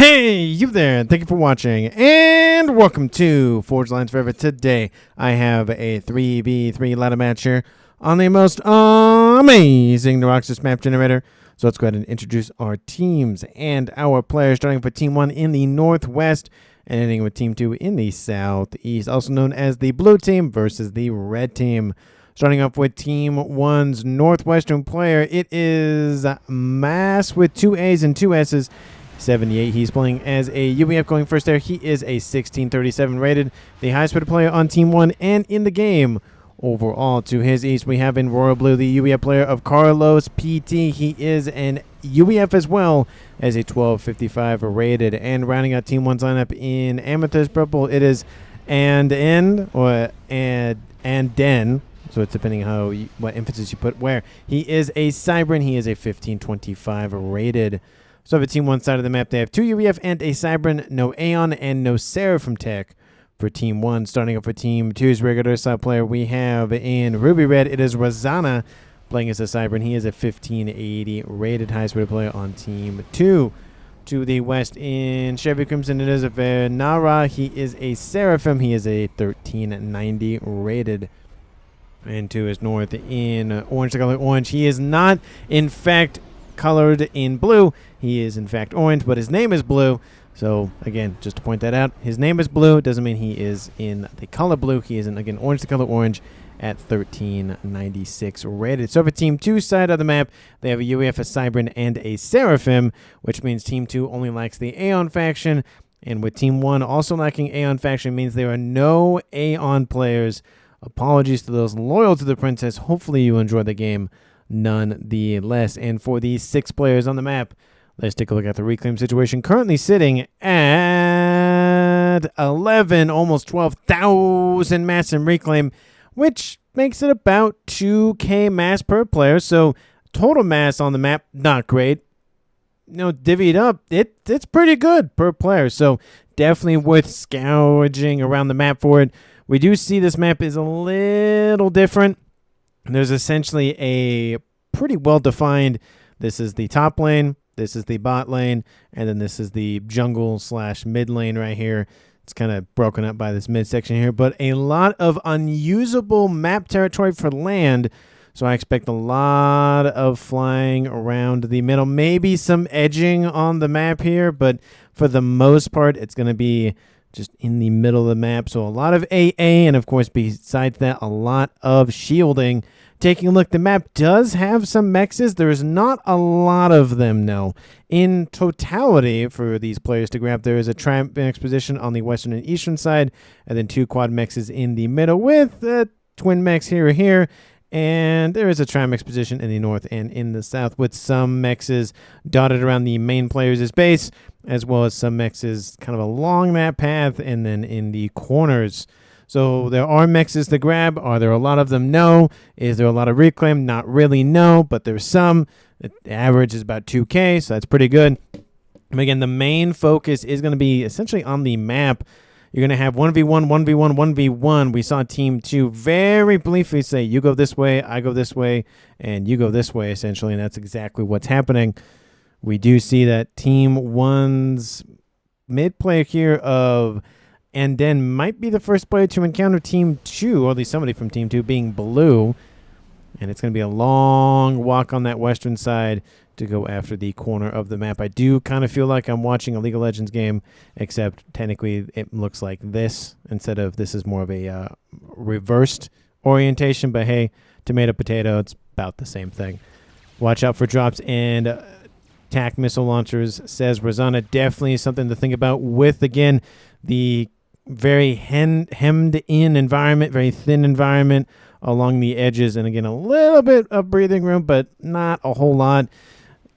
Hey, you there. Thank you for watching, and welcome to Forge Lines Forever. Today, I have a 3v3 ladder match here on the most amazing Neuroxys map generator. So let's go ahead and introduce our teams and our players, starting with Team 1 in the Northwest and ending with Team 2 in the Southeast, also known as the Blue Team versus the Red Team. Starting off with Team 1's Northwestern player, it is Mass with 2 A's and 2 S's. 78. He's playing as a UEF going first there. He is a 1637 rated, the highest rated player on Team 1 and in the game. Overall, to his east, we have in Royal Blue the UEF player of Carlos PT. He is an UEF as well as a 1255 rated. And rounding out Team 1's lineup in Amethyst Purple, it is and Den. So it's depending how what emphasis you put where. He is a Cybran. He is a 1525 rated. So for Team 1 side of the map, they have 2 UEF and a Cybran, no Aeon, and no Seraphim Tech for Team 1. Starting up for Team 2's regular side player, we have in Ruby Red, it is Rosanna playing as a Cybran. He is a 1580 rated highest rated player on Team 2. To the west in Chevy Crimson, it is a Venara. He is a Seraphim. He is a 1390 rated. And to his north in Orange, the color Orange, he is not, in fact, colored in blue. He is in fact orange, but his name is blue. So again, just to point that out, his name is blue doesn't mean he is in the color blue. He is in, again, orange, the color orange at 1396 rated. So for Team 2 side of the map, they have a UEF, a Cybran, and a Seraphim, which means Team 2 only lacks the Aeon faction. And with Team 1 also lacking Aeon faction means there are no Aeon players. Apologies to those loyal to the princess. Hopefully you enjoy the game nonetheless. And for these 6 players on the map, let's take a look at the reclaim situation. Currently sitting at 11, almost 12,000 mass in reclaim, which makes it about 2k mass per player. So total mass on the map, not great. You know, divvied up, it's pretty good per player. So definitely worth scourging around the map for it. We do see this map is a little different. There's essentially a pretty well-defined, this is the top lane, this is the bot lane, and then this is the jungle / mid lane right here. It's kind of broken up by this midsection here, but a lot of unusable map territory for land. So I expect a lot of flying around the middle, maybe some edging on the map here, but for the most part, it's going to be just in the middle of the map. So a lot of AA, and of course, besides that, a lot of shielding. Taking a look, the map does have some mexes. There is not a lot of them, no. In totality, for these players to grab, there is a Trimax position on the western and eastern side, and then 2 quad mexes in the middle with a twin mex here. And there is a Trimax position in the north and in the south with some mexes dotted around the main players' base, as well as some mexes kind of along that path and then in the corners. So there are mexes to grab. Are there a lot of them? No. Is there a lot of reclaim? Not really, no, but there's some. The average is about 2k, so that's pretty good. And again, the main focus is going to be essentially on the map. You're going to have 1v1, 1v1, 1v1. We saw Team 2 very briefly say, you go this way, I go this way, and you go this way, essentially, and that's exactly what's happening. We do see that Team 1's mid player here of and then might be the first player to encounter Team 2, or at least somebody from Team 2 being blue. And it's going to be a long walk on that western side to go after the corner of the map. I do kind of feel like I'm watching a League of Legends game, except technically it looks like this instead of this is more of a reversed orientation. But hey, tomato, potato, it's about the same thing. Watch out for drops and attack missile launchers, says Rosanna. Definitely something to think about with, again, the very hemmed in environment, very thin environment along the edges, and again a little bit of breathing room, but not a whole lot.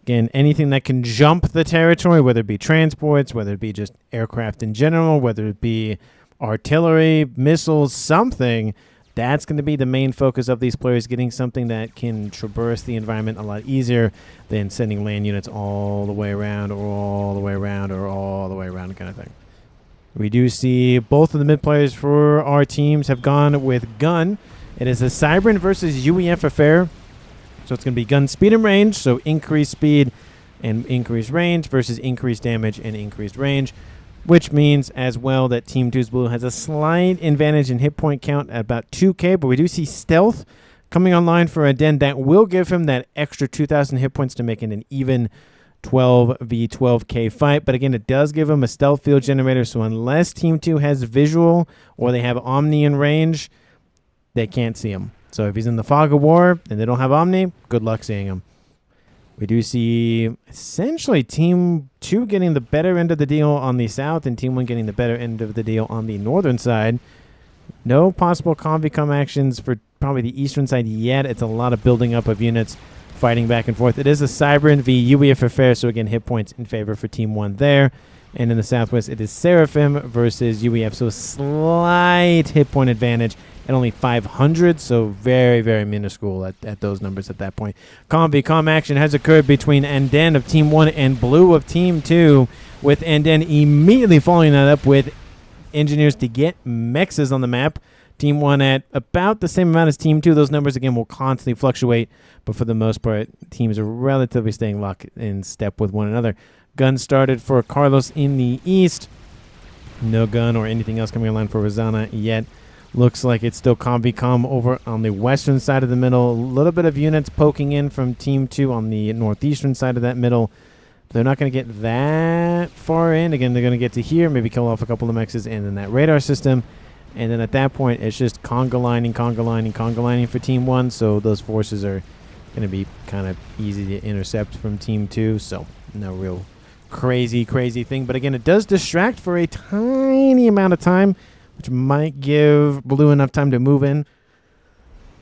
Again, anything that can jump the territory, whether it be transports, whether it be just aircraft in general, whether it be artillery, missiles, something, that's going to be the main focus of these players, getting something that can traverse the environment a lot easier than sending land units all the way around or all the way around or all the way around kind of thing. We do see both of the mid players for our teams have gone with gun. It is a Cybran versus UEF affair. So it's going to be gun speed and range, so increased speed and increased range versus increased damage and increased range, which means as well that Team 2's blue has a slight advantage in hit point count at about 2k, but we do see stealth coming online for Aden. That will give him that extra 2,000 hit points to make it an even 12v12k fight. But again, it does give him a stealth field generator, so unless Team 2 has visual or they have Omni in range, they can't see him. So if he's in the fog of war and they don't have Omni, good luck seeing him. We do see essentially Team 2 getting the better end of the deal on the south and Team 1 getting the better end of the deal on the northern side. No possible conv-com actions for probably the eastern side yet. It's a lot of building up of units fighting back and forth. It is a Cybran v UEF affair, so again, hit points in favor for Team 1 there. And in the southwest, it is Seraphim versus UEF, so a slight hit point advantage at only 500, so very, very minuscule at those numbers at that point. Conv action has occurred between Anden of Team 1 and Blue of Team 2, with Anden immediately following that up with engineers to get mexes on the map. Team 1 at about the same amount as Team 2. Those numbers, again, will constantly fluctuate, but for the most part, teams are relatively staying locked in step with one another. Gun started for Carlos in the east. No gun or anything else coming online for Rosanna yet. Looks like it's still conv-com over on the western side of the middle. A little bit of units poking in from Team 2 on the northeastern side of that middle. They're not going to get that far in. Again, they're going to get to here, maybe kill off a couple of mexes and then that radar system. And then at that point, it's just conga lining for Team 1. So those forces are going to be kind of easy to intercept from Team 2. So no real crazy thing. But again, it does distract for a tiny amount of time, which might give Blue enough time to move in.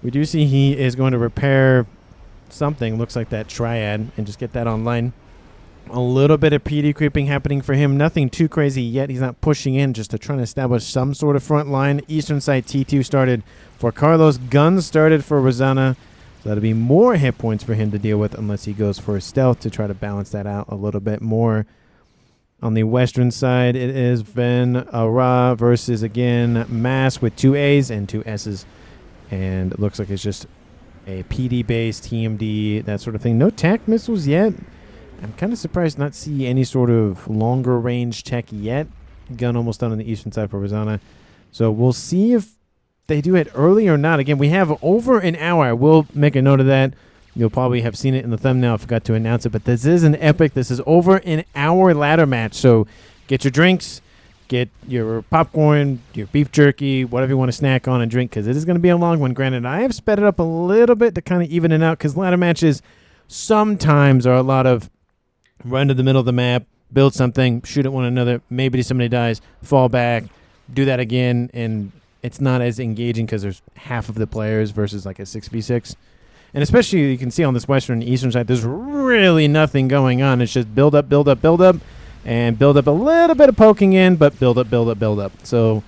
We do see he is going to repair something, looks like that triad, and just get that online. A little bit of PD creeping happening for him. Nothing too crazy yet. He's not pushing in, just to try to establish some sort of front line. Eastern side T2 started for Carlos. Guns started for Rosanna. So that'll be more hit points for him to deal with unless he goes for a stealth to try to balance that out a little bit more. On the western side, it is Ven Ara versus, again, Mass with 2 A's and 2 S's. And it looks like it's just a PD-based TMD, that sort of thing. No TAC missiles yet. I'm kind of surprised not see any sort of longer range tech yet. Gun almost done on the eastern side for Rosanna. So we'll see if they do it early or not. Again, we have over an hour. I will make a note of that. You'll probably have seen it in the thumbnail. I forgot to announce it, but this is an epic. This is over an hour ladder match. So get your drinks, get your popcorn, your beef jerky, whatever you want to snack on and drink, because it is going to be a long one. Granted, I have sped it up a little bit to kind of even it out, because ladder matches sometimes are a lot of run to the middle of the map, build something, shoot at one another, maybe somebody dies, fall back, do that again, and it's not as engaging because there's half of the players versus like a 6v6. And especially you can see on this western and eastern side, there's really nothing going on. It's just build up, and build up a little bit of poking in, but build up. So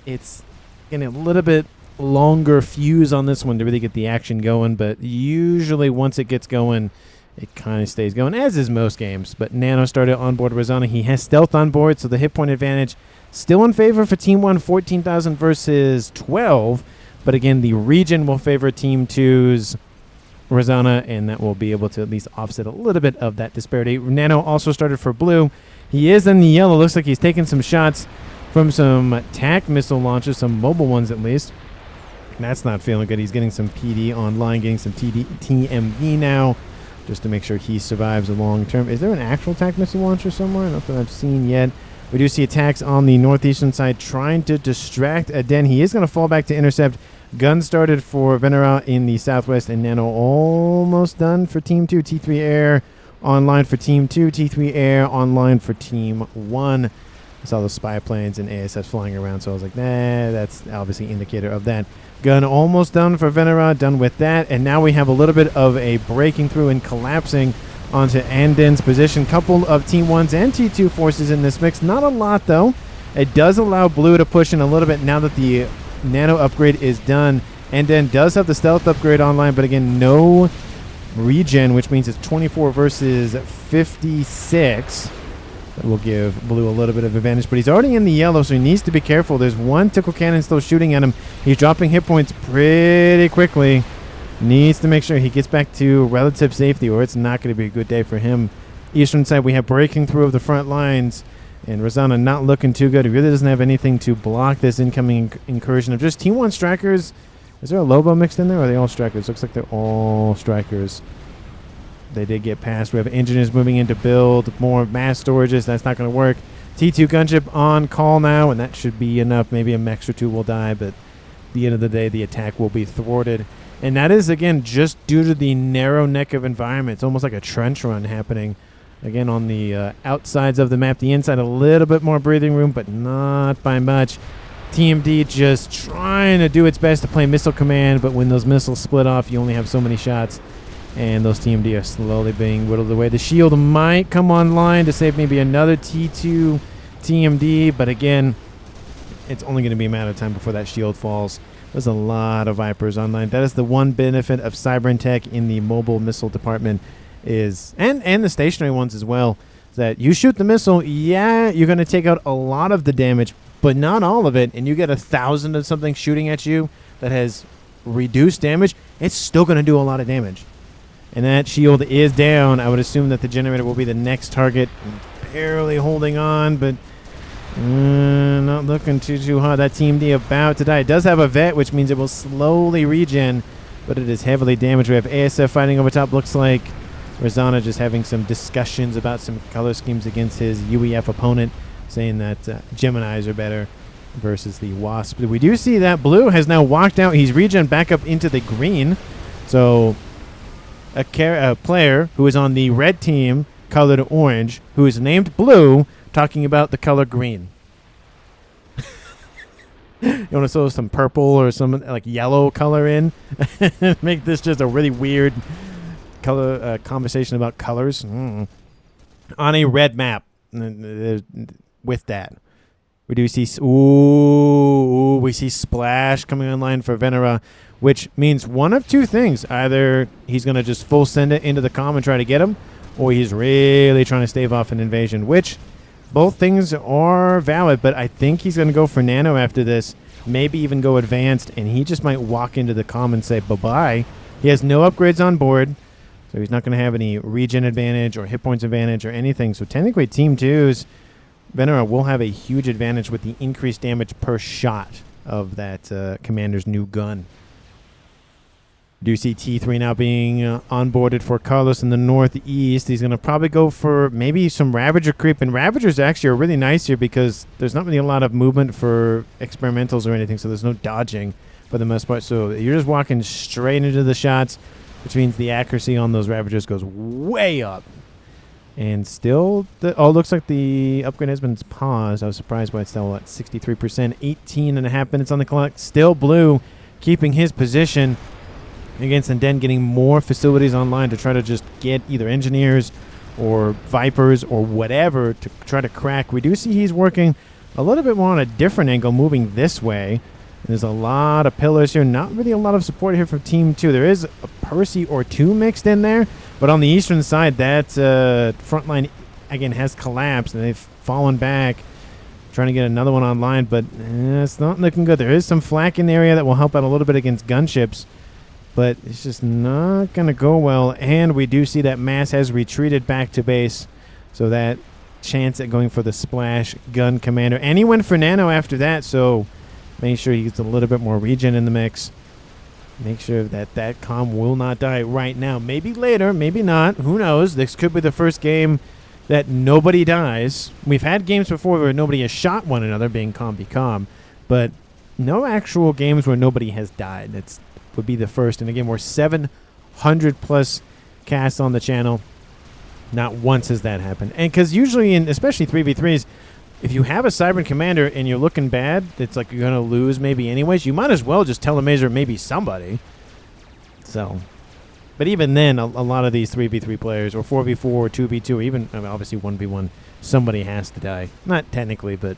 it's getting a little bit longer fuse on this one to really get the action going. But usually once it gets going, it kind of stays going, as is most games. But Nano started on board Rosanna. He has stealth on board, so the hit point advantage still in favor for Team 1, 14,000 versus 12. But again, the region will favor Team 2's Rosanna, and that will be able to at least offset a little bit of that disparity. Nano also started for Blue. He is in the yellow. Looks like he's taking some shots from some TAC missile launchers, some mobile ones at least. That's not feeling good. He's getting some PD online, getting some TMV now, just to make sure he survives a long term. Is there an actual TAC missile launcher somewhere? Nothing I've seen yet. We do see attacks on the northeastern side trying to distract Aden. He is going to fall back to intercept. Gun started for Venera in the southwest, and Nano almost done for Team 2. T3 Air online for Team 2. T3 Air online for Team 1. I saw the spy planes and ASS flying around, so I was like, nah, that's obviously an indicator of that. Gun almost done for Venera, done with that. And now we have a little bit of a breaking through and collapsing onto Anden's position. Couple of Team 1's and T2 forces in this mix. Not a lot, though. It does allow Blue to push in a little bit now that the Nano upgrade is done. Anden does have the stealth upgrade online, but again, no regen, which means it's 24 versus 56. That will give Blue a little bit of advantage, but he's already in the yellow, so he needs to be careful. There's one tickle cannon still shooting at him. He's dropping hit points pretty quickly. Needs to make sure he gets back to relative safety, or it's not going to be a good day for him. Eastern side, we have breaking through of the front lines, and Razana not looking too good. He really doesn't have anything to block this incoming incursion of just Team 1 strikers. Is there a Lobo mixed in there, or are they all strikers? Looks like they're all strikers. They did get past. We have engineers moving in to build more mass storages. That's not going to work. T2 gunship on call now, and that should be enough. Maybe a mech or two will die, but at the end of the day, the attack will be thwarted. And that is, again, just due to the narrow neck of environment. It's almost like a trench run happening, again, on the outsides of the map. The inside, a little bit more breathing room, but not by much. TMD just trying to do its best to play missile command, but when those missiles split off, you only have so many shots, and those TMD are slowly being whittled away. The shield might come online to save maybe another T2 TMD, but again, it's only going to be a matter of time before that shield falls. There's a lot of Vipers online. That is the one benefit of Cybern Tech in the mobile missile department is, and the stationary ones as well, is that you shoot the missile, yeah, you're going to take out a lot of the damage, but not all of it, and you get 1,000 of something shooting at you that has reduced damage, it's still going to do a lot of damage. And that shield is down. I would assume that the generator will be the next target. Barely holding on, but not looking too hot. That Team D about to die. It does have a vet, which means it will slowly regen, but it is heavily damaged. We have ASF fighting over top. Looks like Razana just having some discussions about some color schemes against his UEF opponent, saying that Geminis are better versus the Wasp. But we do see that Blue has now walked out. He's regen back up into the green. So a player who is on the red team, colored orange, who is named Blue, talking about the color green. You want to throw some purple or some like yellow color in? Make this just a really weird color conversation about colors on a red map. With that, we do see we see Splash coming online for Venera, which means one of two things: either he's going to just full send it into the comm and try to get him, or he's really trying to stave off an invasion, which both things are valid, but I think he's going to go for nano after this, maybe even go advanced, and he just might walk into the comm and say bye-bye. He has no upgrades on board, so he's not going to have any regen advantage or hit points advantage or anything. So technically Team 2's Venera will have a huge advantage with the increased damage per shot of that commander's new gun. Do you see T3 now being onboarded for Carlos in the northeast? He's going to probably go for maybe some Ravager creep. And Ravagers actually are really nice here because there's not really a lot of movement for experimentals or anything, so there's no dodging for the most part. So you're just walking straight into the shots, which means the accuracy on those Ravagers goes way up. And still, looks like the upgrade has been paused. I was surprised by it's still at 63%. 18.5 minutes on the clock. Still Blue keeping his position against, and then getting more facilities online to try to just get either engineers or Vipers or whatever to try to crack. We do see he's working a little bit more on a different angle, moving this way. There's a lot of pillars here. Not really a lot of support here from Team 2. There is a Percy or two mixed in there, but on the eastern side, that front line, again, has collapsed, and they've fallen back, trying to get another one online, but it's not looking good. There is some flak in the area that will help out a little bit against gunships, but it's just not going to go well. And we do see that Mass has retreated back to base, so that chance at going for the Splash gun commander. And he went for nano after that, so make sure he gets a little bit more regen in the mix. Make sure that that comm will not die right now. Maybe later, maybe not. Who knows? This could be the first game that nobody dies. We've had games before where nobody has shot one another, being comm be comm, but no actual games where nobody has died. It's would be the first. And again, we're 700 plus casts on the channel. Not once has that happened. And because usually, especially 3v3s, if you have a Cybern commander and you're looking bad, it's like you're going to lose maybe anyways, you might as well just telemaser maybe somebody. So, but even then, a lot of these 3v3 players, or 4v4, or 2v2, or even obviously 1v1, somebody has to die. Not technically, but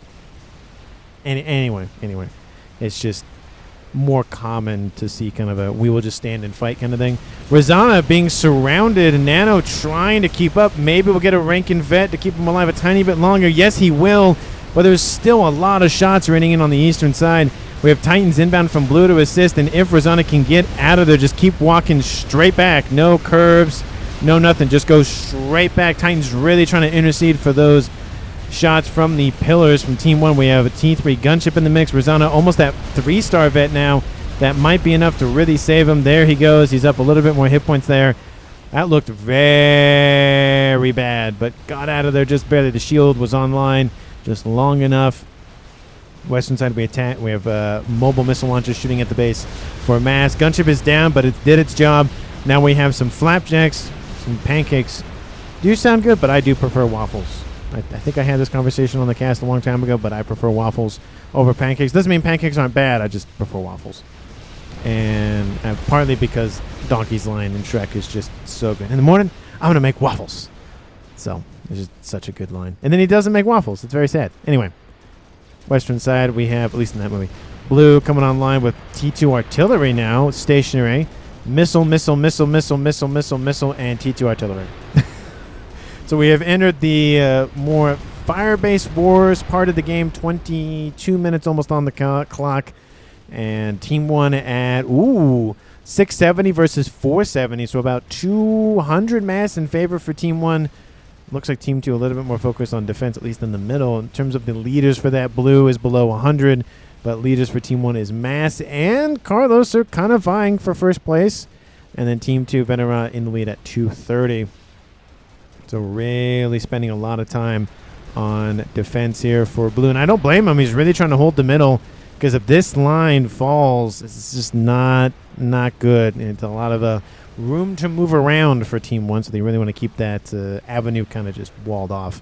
anyway. It's just more common to see kind of a we will just stand and fight kind of thing. Razana being surrounded, Nano trying to keep up. Maybe we'll get a Rankin vet to keep him alive a tiny bit longer. Yes, he will, but there's still a lot of shots raining in on the eastern side. We have Titans inbound from blue to assist, and if Rosanna can get out of there, just keep walking straight back. No curves, no nothing. Just go straight back. Titans really trying to intercede for those shots from the pillars from Team 1. We have a T3 gunship in the mix. Rosanna almost at 3-star vet now. That might be enough to really save him. There he goes. He's up a little bit more hit points there. That looked very bad, but got out of there just barely. The shield was online just long enough. Western side, we attack. We have mobile missile launchers shooting at the base for mass. Gunship is down, but it did its job. Now we have some flapjacks, some pancakes. Do sound good, but I do prefer waffles. I think I had this conversation on the cast a long time ago, but I prefer waffles over pancakes. Doesn't mean pancakes aren't bad. I just prefer waffles. And partly because Donkey's line in Shrek is just so good. In the morning, I'm going to make waffles. So it's just such a good line. And then he doesn't make waffles. It's very sad. Anyway. Western side, we have, at least in that movie, blue coming online with T2 artillery now, stationary. Missile, missile, missile, missile, missile, missile, missile, and T2 artillery. So we have entered the more fire-based wars part of the game, 22 minutes almost on the clock. And Team 1 at, 670 versus 470, so about 200 mass in favor for Team 1. Looks like Team 2 a little bit more focused on defense, at least in the middle. In terms of the leaders for that, blue is below 100, but leaders for Team 1 is Mass and Carlos are kind of vying for first place. And then Team 2, Venera, in the lead at 230. So really spending a lot of time on defense here for blue. And I don't blame him. He's really trying to hold the middle because if this line falls, it's just not good. And it's a lot of room to move around for Team 1, so they really want to keep that avenue kind of just walled off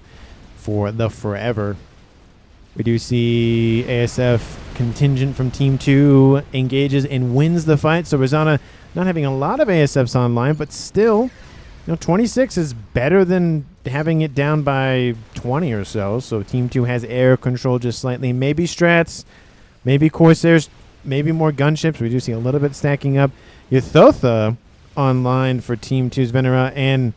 for the forever. We do see ASF contingent from Team 2 engages and wins the fight, so Rosanna not having a lot of ASFs online, but still, 26 is better than having it down by 20 or so. So Team 2 has air control just slightly, maybe strats, maybe Corsairs, maybe more gunships. We do see a little bit stacking up. Ythotha online for Team 2's Venera, and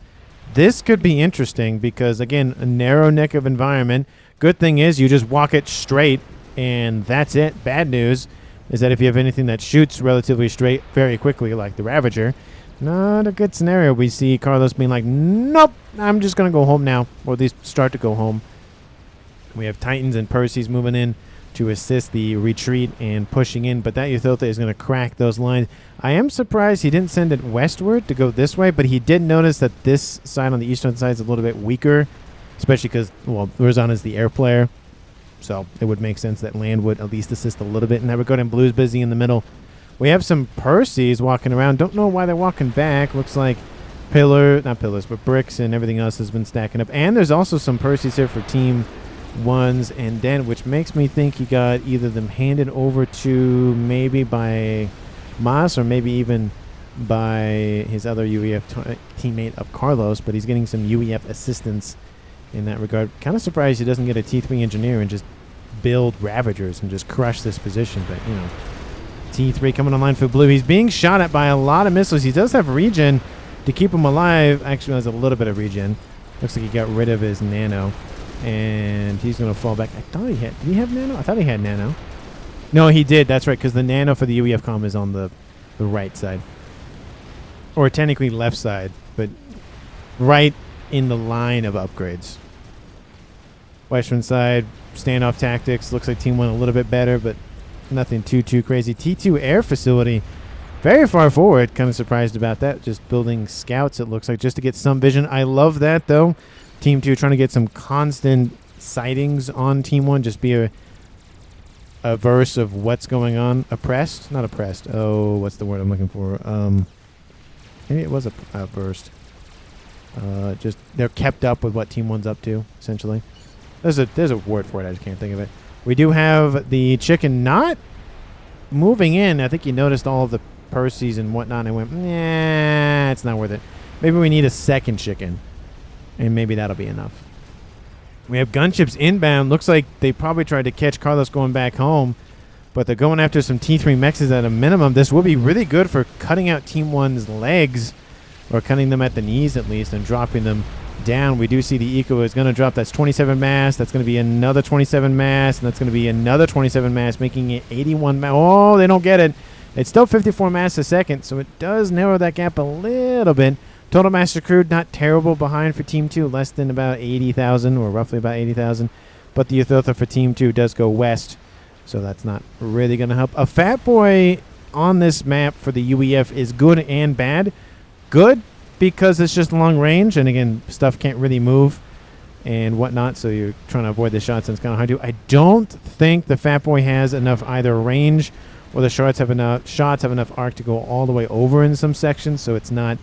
this could be interesting because, again, a narrow neck of environment. Good thing is you just walk it straight, and that's it. Bad news is that if you have anything that shoots relatively straight very quickly, like the Ravager, not a good scenario. We see Carlos being like, nope, I'm just going to go home now, or at least start to go home. We have Titans and Percy's moving in to assist the retreat and pushing in, but that Ythotha is going to crack those lines. I am surprised he didn't send it westward to go this way, but he did notice that this side on the eastern side is a little bit weaker, especially because, well, Rosanna's the air player, so it would make sense that land would at least assist a little bit in that regard, and blue's busy in the middle. We have some Percys walking around. Don't know why they're walking back. Looks like not pillars, but bricks and everything else has been stacking up, and there's also some Percys here for Team 1's and Den, which makes me think he got either them handed over to maybe by Mas or maybe even by his other UEF teammate of Carlos, but he's getting some UEF assistance in that regard. Kind of surprised he doesn't get a T3 engineer and just build Ravagers and just crush this position, but T3 coming online for blue. He's being shot at by a lot of missiles. He does have regen to keep him alive. Actually, has a little bit of regen. Looks like he got rid of his nano. And he's going to fall back. I thought he had... Did he have nano? I thought he had nano. No, he did. That's right, because the nano for the UEF comm is on the right side. Or technically left side, but right in the line of upgrades. Western side, standoff tactics. Looks like Team 1 a little bit better, but nothing too crazy. T2 air facility, very far forward. Kind of surprised about that. Just building scouts, it looks like, just to get some vision. I love that, though. Team 2 trying to get some constant sightings on Team 1. Just be a verse of what's going on. Oppressed? Not oppressed. Oh, what's the word I'm looking for? Maybe it was a burst. Just they're kept up with what Team 1's up to, essentially. There's a word for it. I just can't think of it. We do have the chicken not moving in. I think you noticed all of the Percys and whatnot and went, nah, it's not worth it. Maybe we need a second chicken. And maybe that'll be enough. We have gunships inbound. Looks like they probably tried to catch Carlos going back home, but they're going after some T3 mexes at a minimum. This will be really good for cutting out Team 1's legs, or cutting them at the knees at least, and dropping them down. We do see the eco is going to drop. That's 27 mass. That's going to be another 27 mass, and that's going to be another 27 mass, making it 81 mass. Oh, they don't get it. It's still 54 mass a second, so it does narrow that gap a little bit. Total mass accrued, not terrible behind for Team 2, less than about 80,000, or roughly about 80,000. But the Uthiltha for Team 2 does go west, so that's not really going to help. A Fat Boy on this map for the UEF is good and bad. Good because it's just long range, and again, stuff can't really move and whatnot, so you're trying to avoid the shots, and it's kind of hard to. I don't think the Fat Boy has enough either range or the shots have enough arc to go all the way over in some sections, so it's not,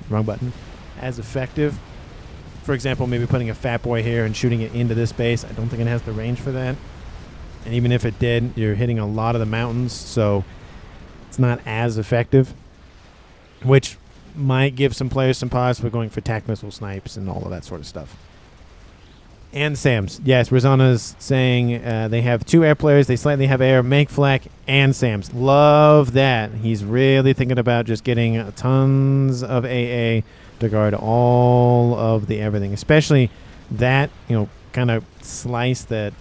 wrong button, as effective. For example, maybe putting a Fat Boy here and shooting it into this base. I don't think it has the range for that. And even if it did, you're hitting a lot of the mountains, so it's not as effective, which might give some players some pause for going for tac missile snipes and all of that sort of stuff. And SAMs. Yes, Rosanna's saying they have 2 air players. They slightly have air, make flak, and SAMs. Love that. He's really thinking about just getting tons of AA to guard all of the everything, especially that, kind of slice that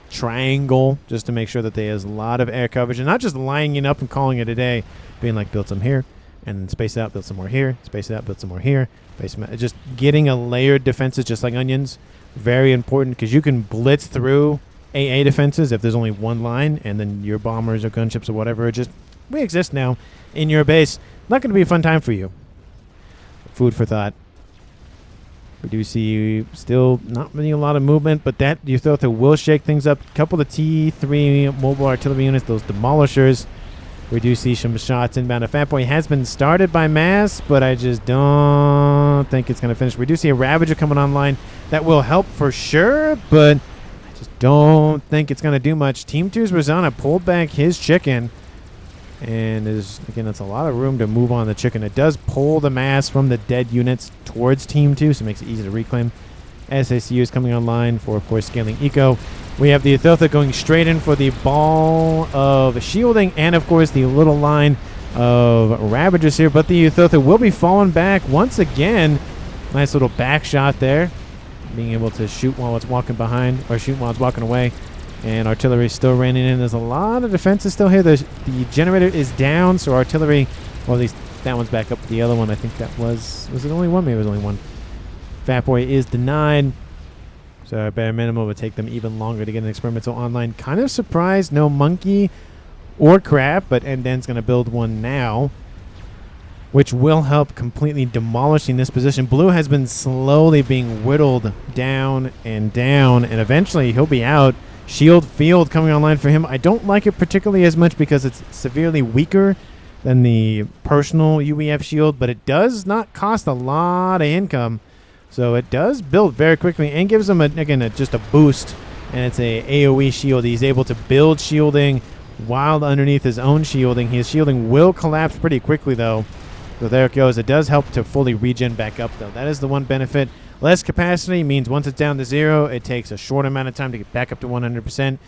triangle just to make sure that there is a lot of air coverage and not just lining up and calling it a day, being like, build some here and space it out, build some more here, space it out, build some more here, just getting a layered defenses just like onions. Very important because you can blitz through AA defenses if there's only one line, and then your bombers or gunships or whatever we exist now in your base. Not going to be a fun time for you. Food for thought. We do see still not really a lot of movement, but that Uthiltha will shake things up. A couple of T3 mobile artillery units, those demolishers. We do see some shots inbound. A Fat Boy has been started by mass, but I just don't think it's going to finish. We do see a Ravager coming online. That will help for sure, but I just don't think it's going to do much. Team 2's Rosanna pulled back his chicken, and that's a lot of room to move on the chicken. It does pull the mass from the dead units towards Team 2, so it makes it easy to reclaim. ACU is coming online for, of course, scaling eco. We have the Uthiltha going straight in for the ball of shielding, and, of course, the little line of Ravagers here. But the Uthiltha will be falling back once again. Nice little back shot there. Being able to shoot while it's walking behind, or shoot while it's walking away. And artillery still raining in. There's a lot of defenses still here. The generator is down, so artillery, well, at least that one's back up. The other one, I think that was it only one? Maybe it was only one. Fat Boy is denied. So at bare minimum, it would take them even longer to get an experimental online. Kind of surprised, no monkey or crab, but Enden's going to build one now, which will help completely demolishing this position. Blue has been slowly being whittled down, and eventually he'll be out. Shield field coming online for him. I don't like it particularly as much because it's severely weaker than the personal UEF shield, but it does not cost a lot of income. So it does build very quickly and gives him, just a boost, and it's a AoE shield. He's able to build shielding while underneath his own shielding. His shielding will collapse pretty quickly, though. So there it goes. It does help to fully regen back up, though. That is the one benefit. Less capacity means once it's down to 0, it takes a short amount of time to get back up to 100%,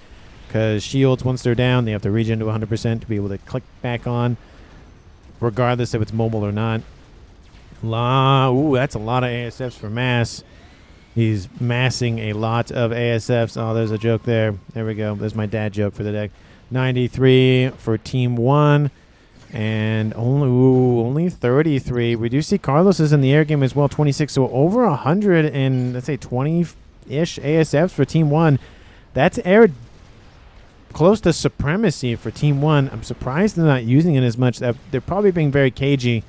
because shields, once they're down, they have to regen to 100% to be able to click back on, regardless if it's mobile or not. Ooh, that's a lot of ASFs for mass. He's massing a lot of ASFs. Oh, there's a joke there. There we go. There's my dad joke for the deck. 93 for Team 1. And only 33. We do see Carlos is in the air game as well, 26. So over 100 and, let's say, 20-ish ASFs for Team 1. That's air close to supremacy for Team 1. I'm surprised they're not using it as much. They're probably being very cagey,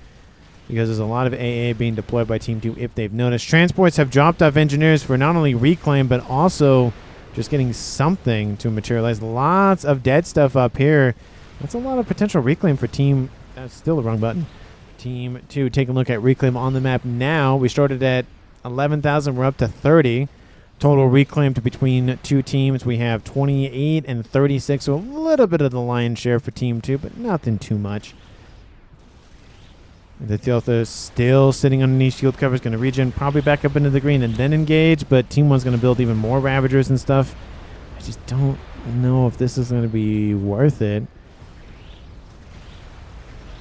because there's a lot of AA being deployed by Team 2 if they've noticed. Transports have dropped off engineers for not only reclaim, but also just getting something to materialize. Lots of dead stuff up here. That's a lot of potential reclaim for Team... That's still the wrong button. Team 2, take a look at reclaim on the map now. We started at 11,000. We're up to 30. Total reclaimed between two teams. We have 28 and 36. So a little bit of the lion's share for Team 2, but nothing too much. The Uthiltha still sitting underneath shield cover, is going to regen, probably back up into the green and then engage, but Team 1's going to build even more Ravagers and stuff. I just don't know if this is going to be worth it.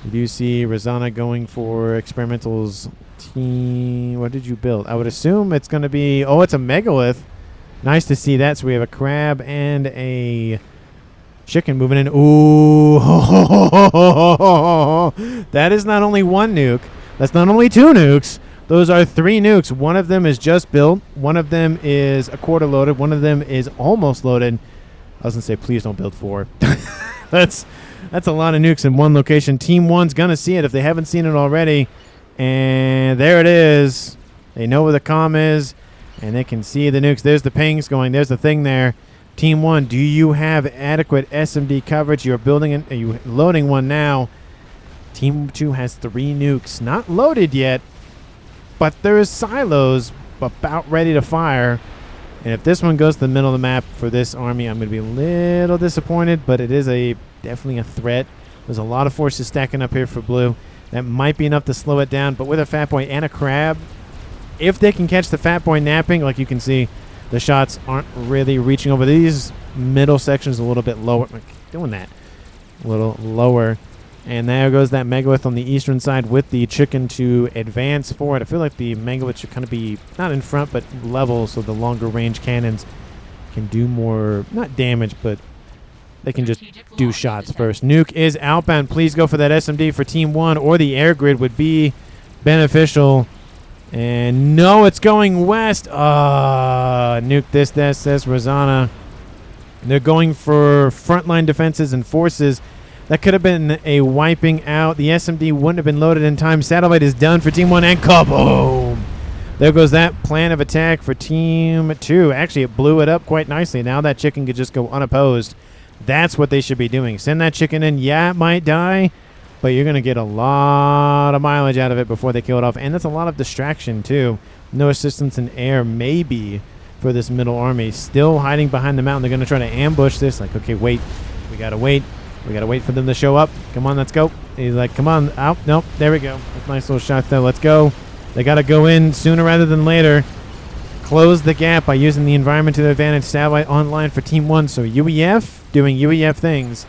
We do see Rosanna going for experimentals What did you build? I would assume it's going to be... Oh, it's a megalith. Nice to see that. So we have a crab and a chicken moving in. Ooh. That is not only one nuke. That's not only two nukes. Those are three nukes. One of them is just built. One of them is a quarter loaded. One of them is almost loaded. I was going to say, please don't build four. That's a lot of nukes in one location. Team 1's going to see it if they haven't seen it already. And there it is. They know where the comm is, and they can see the nukes. There's the pings going. There's the thing there. Team 1, do you have adequate SMD coverage? You're building are you loading one now? Team 2 has 3 nukes. Not loaded yet, but there's silos about ready to fire. And if this one goes to the middle of the map for this army, I'm going to be a little disappointed, but it is definitely a threat. There's a lot of forces stacking up here for blue. That might be enough to slow it down, but with a Fat Boy and a crab, if they can catch the Fat Boy napping, like you can see, the shots aren't really reaching over these middle sections a little bit lower. Doing that a little lower. And there goes that megalith on the eastern side with the chicken to advance forward. I feel like the megalith should kind of be not in front, but level, so the longer range cannons can do more, not damage, but they can just do shots first. Nuke is outbound. Please go for that SMD for Team 1, or the air grid would be beneficial. And no, it's going west. Nuke this, says Rosanna. They're going for frontline defenses and forces. That could have been a wiping out. The SMD wouldn't have been loaded in time. Satellite is done for Team 1, and kaboom! There goes that plan of attack for Team 2. Actually, it blew it up quite nicely. Now that chicken could just go unopposed. That's what they should be doing. Send that chicken in. Yeah, it might die, but you're going to get a lot of mileage out of it before they kill it off. And that's a lot of distraction, too. No assistance in air, maybe, for this middle army. Still hiding behind the mountain. They're going to try to ambush this. Like, okay, wait. We got to wait. We got to wait for them to show up. Come on, let's go. He's like, come on. Out. Nope. There we go. That's a nice little shot there. Let's go. They got to go in sooner rather than later. Close the gap by using the environment to their advantage. Satellite online for Team 1. So UEF doing UEF things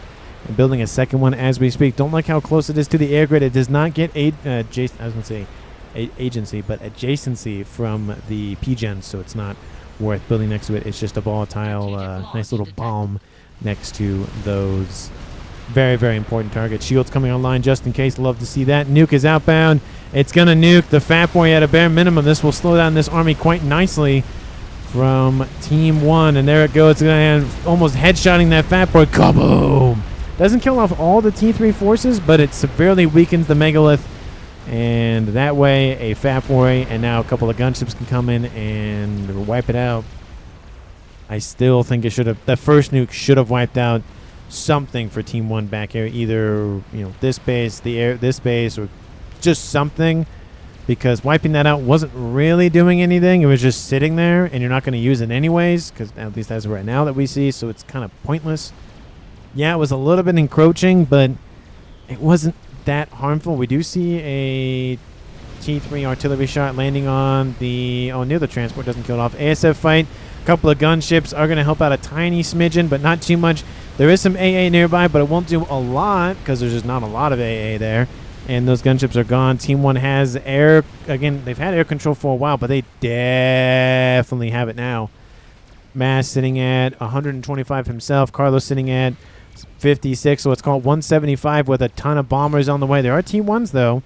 and building a second one as we speak. Don't like how close it is to the air grid. It does not get agency, but adjacency from the PGens, so it's not worth building next to it. It's just a volatile, nice little bomb next to those very, very important targets. Shields coming online just in case. Love to see that. Nuke is outbound. It's going to nuke the Fat Boy at a bare minimum. This will slow down this army quite nicely from Team 1. And there it goes. It's going to almost headshotting that Fat Boy. Kaboom! Doesn't kill off all the T3 forces, but it severely weakens the megalith. And that way, a Fat Boy and now a couple of gunships can come in and wipe it out. I still think it should have. The first nuke should have wiped out something for Team 1 back here. Either, this base, this base, or just something. Because wiping that out wasn't really doing anything. It was just sitting there, and you're not going to use it anyways. Because at least as of right now that we see, so it's kind of pointless. Yeah, it was a little bit encroaching, but it wasn't that harmful. We do see a T3 artillery shot landing on the near the transport. Doesn't kill it off. ASF fight. A couple of gunships are going to help out a tiny smidgen, but not too much. There is some AA nearby, but it won't do a lot because there's just not a lot of AA there. And those gunships are gone. Team 1 has air. Again, they've had air control for a while, but they definitely have it now. Mass sitting at 125 himself. Carlos sitting at 56, so it's called 175 with a ton of bombers on the way. There are T1s, though,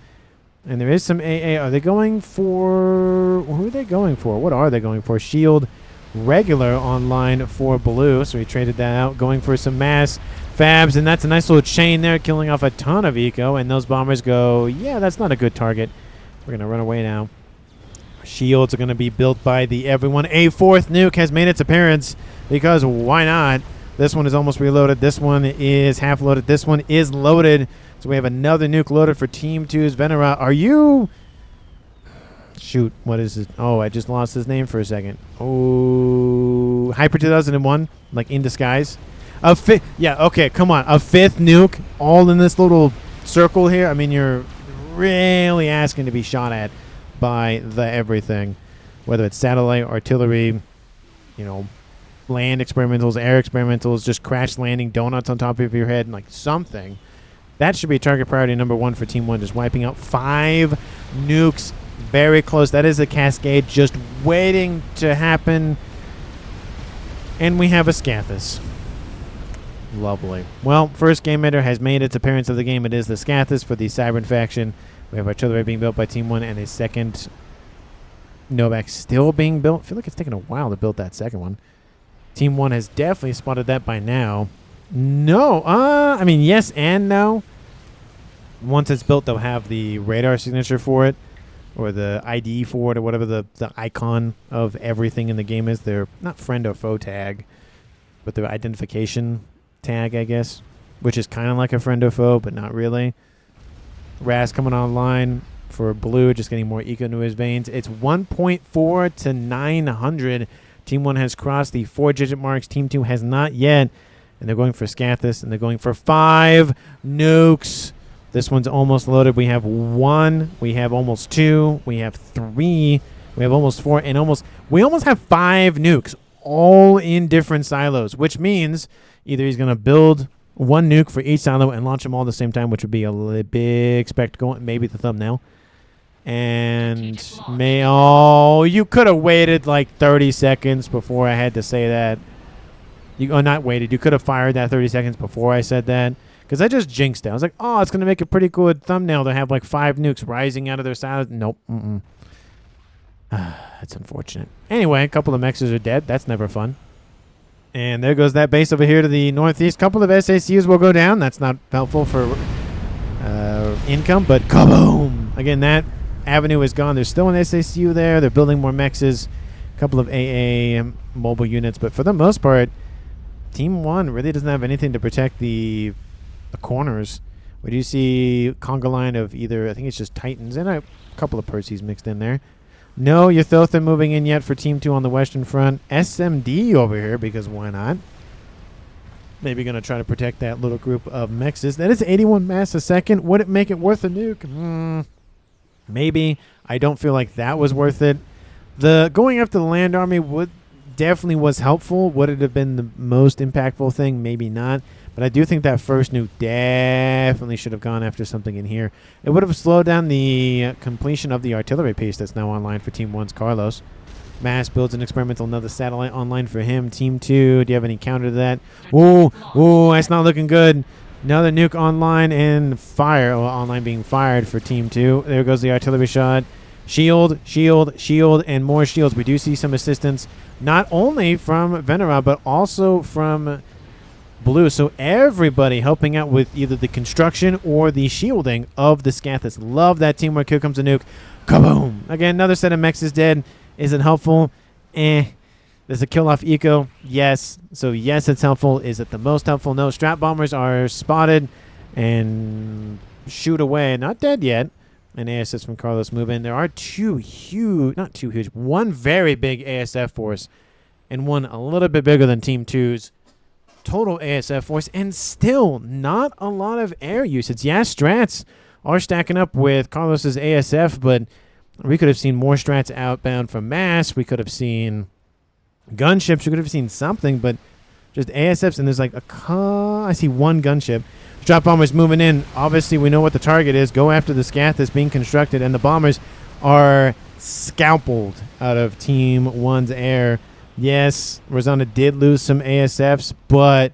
and there is some AA. Are they going for... Who are they going for? What are they going for? Shield regular online for blue, so he traded that out, going for some mass fabs, and that's a nice little chain there, killing off a ton of eco, and those bombers go, yeah, that's not a good target. We're going to run away now. Shields are going to be built by the everyone. A fourth nuke has made its appearance, because why not? This one is almost reloaded. This one is half loaded. This one is loaded. So we have another nuke loaded for Team 2's Venera. Are you... Shoot, what is it? Oh, I just lost his name for a second. Oh, Hyper 2001, like in disguise. Yeah, okay, come on. A fifth nuke all in this little circle here. I mean, you're really asking to be shot at by the everything. Whether it's satellite, artillery, land experimentals, air experimentals, just crash landing, donuts on top of your head, like something. That should be target priority number 1 for Team 1, just wiping out 5 nukes Very close. That is a cascade just waiting to happen. And we have a Scathus. Lovely. Well, first game ender has made its appearance of the game. It is the Scathus for the Cybern faction. We have artillery being built by Team 1 and a second Novak still being built. I feel like it's taking a while to build that second one. Team 1 has definitely spotted that by now. No. I mean, yes and no. Once it's built, they'll have the radar signature for it, or the ID for it, or whatever the icon of everything in the game is. Their, not friend or foe tag, but their identification tag, I guess, which is kind of like a friend or foe, but not really. Raz coming online for blue, just getting more eco into his veins. It's 1.4 to 900. Team 1 has crossed the 4-digit marks. Team 2 has not yet. And they're going for Scathus, and they're going for 5 nukes. This one's almost loaded. We have 1. We have almost 2. We have 3. We have almost 4. And we almost have 5 nukes, all in different silos, which means either he's going to build 1 nuke for each silo and launch them all at the same time, which would be a big spectacle, maybe the thumbnail. And you could have waited like 30 seconds before I had to say that. Not waited. You could have fired that 30 seconds before I said that, because I just jinxed it. I was like, oh, it's going to make a pretty good thumbnail to have like 5 nukes rising out of their silos. Nope. That's unfortunate. Anyway, a couple of mexes are dead. That's never fun. And there goes that base over here to the northeast. Couple of SACUs will go down. That's not helpful for income, but kaboom! Again, that avenue is gone. There's still an SACU there. They're building more mexes. A couple of AA mobile units, but for the most part, Team 1 really doesn't have anything to protect the corners. We do see conga line of either, I think it's just Titans, and a couple of Perseus mixed in there. No Ythotha moving in yet for Team 2 on the western front. SMD over here, because why not? Maybe going to try to protect that little group of mexes. That is 81 mass a second. Would it make it worth a nuke? Maybe. I don't feel like that was worth it. The going after the land army definitely was helpful. Would it have been the most impactful thing? Maybe not. But I do think that first nuke definitely should have gone after something in here. It would have slowed down the completion of the artillery piece that's now online for Team 1's Carlos. Mass builds an experimental, another satellite online for him. Team 2, do you have any counter to that? Ooh, that's not looking good. Another nuke online and fire. Well, online being fired for Team 2. There goes the artillery shot. Shield, and more shields. We do see some assistance, not only from Venera, but also from blue. So everybody helping out with either the construction or the shielding of the Scathus. Love that teamwork. Here comes a nuke. Kaboom! Again, another set of mechs is dead. Is it helpful? There's a kill off eco. Yes. So yes, it's helpful. Is it the most helpful? No. Strat bombers are spotted and shoot away. Not dead yet. And ASS from Carlos move in. There are one very big ASF force and one a little bit bigger than Team 2's total ASF force, and still not a lot of air usage. Yeah, strats are stacking up with Carlos's ASF, but we could have seen more strats outbound from mass. We could have seen gunships. We could have seen something, but just ASFs, and there's like I see one gunship. Drop bombers moving in. Obviously, we know what the target is. Go after the Scathus being constructed, and the bombers are scalpeled out of Team 1's air. Yes, Rosanna did lose some ASFs, but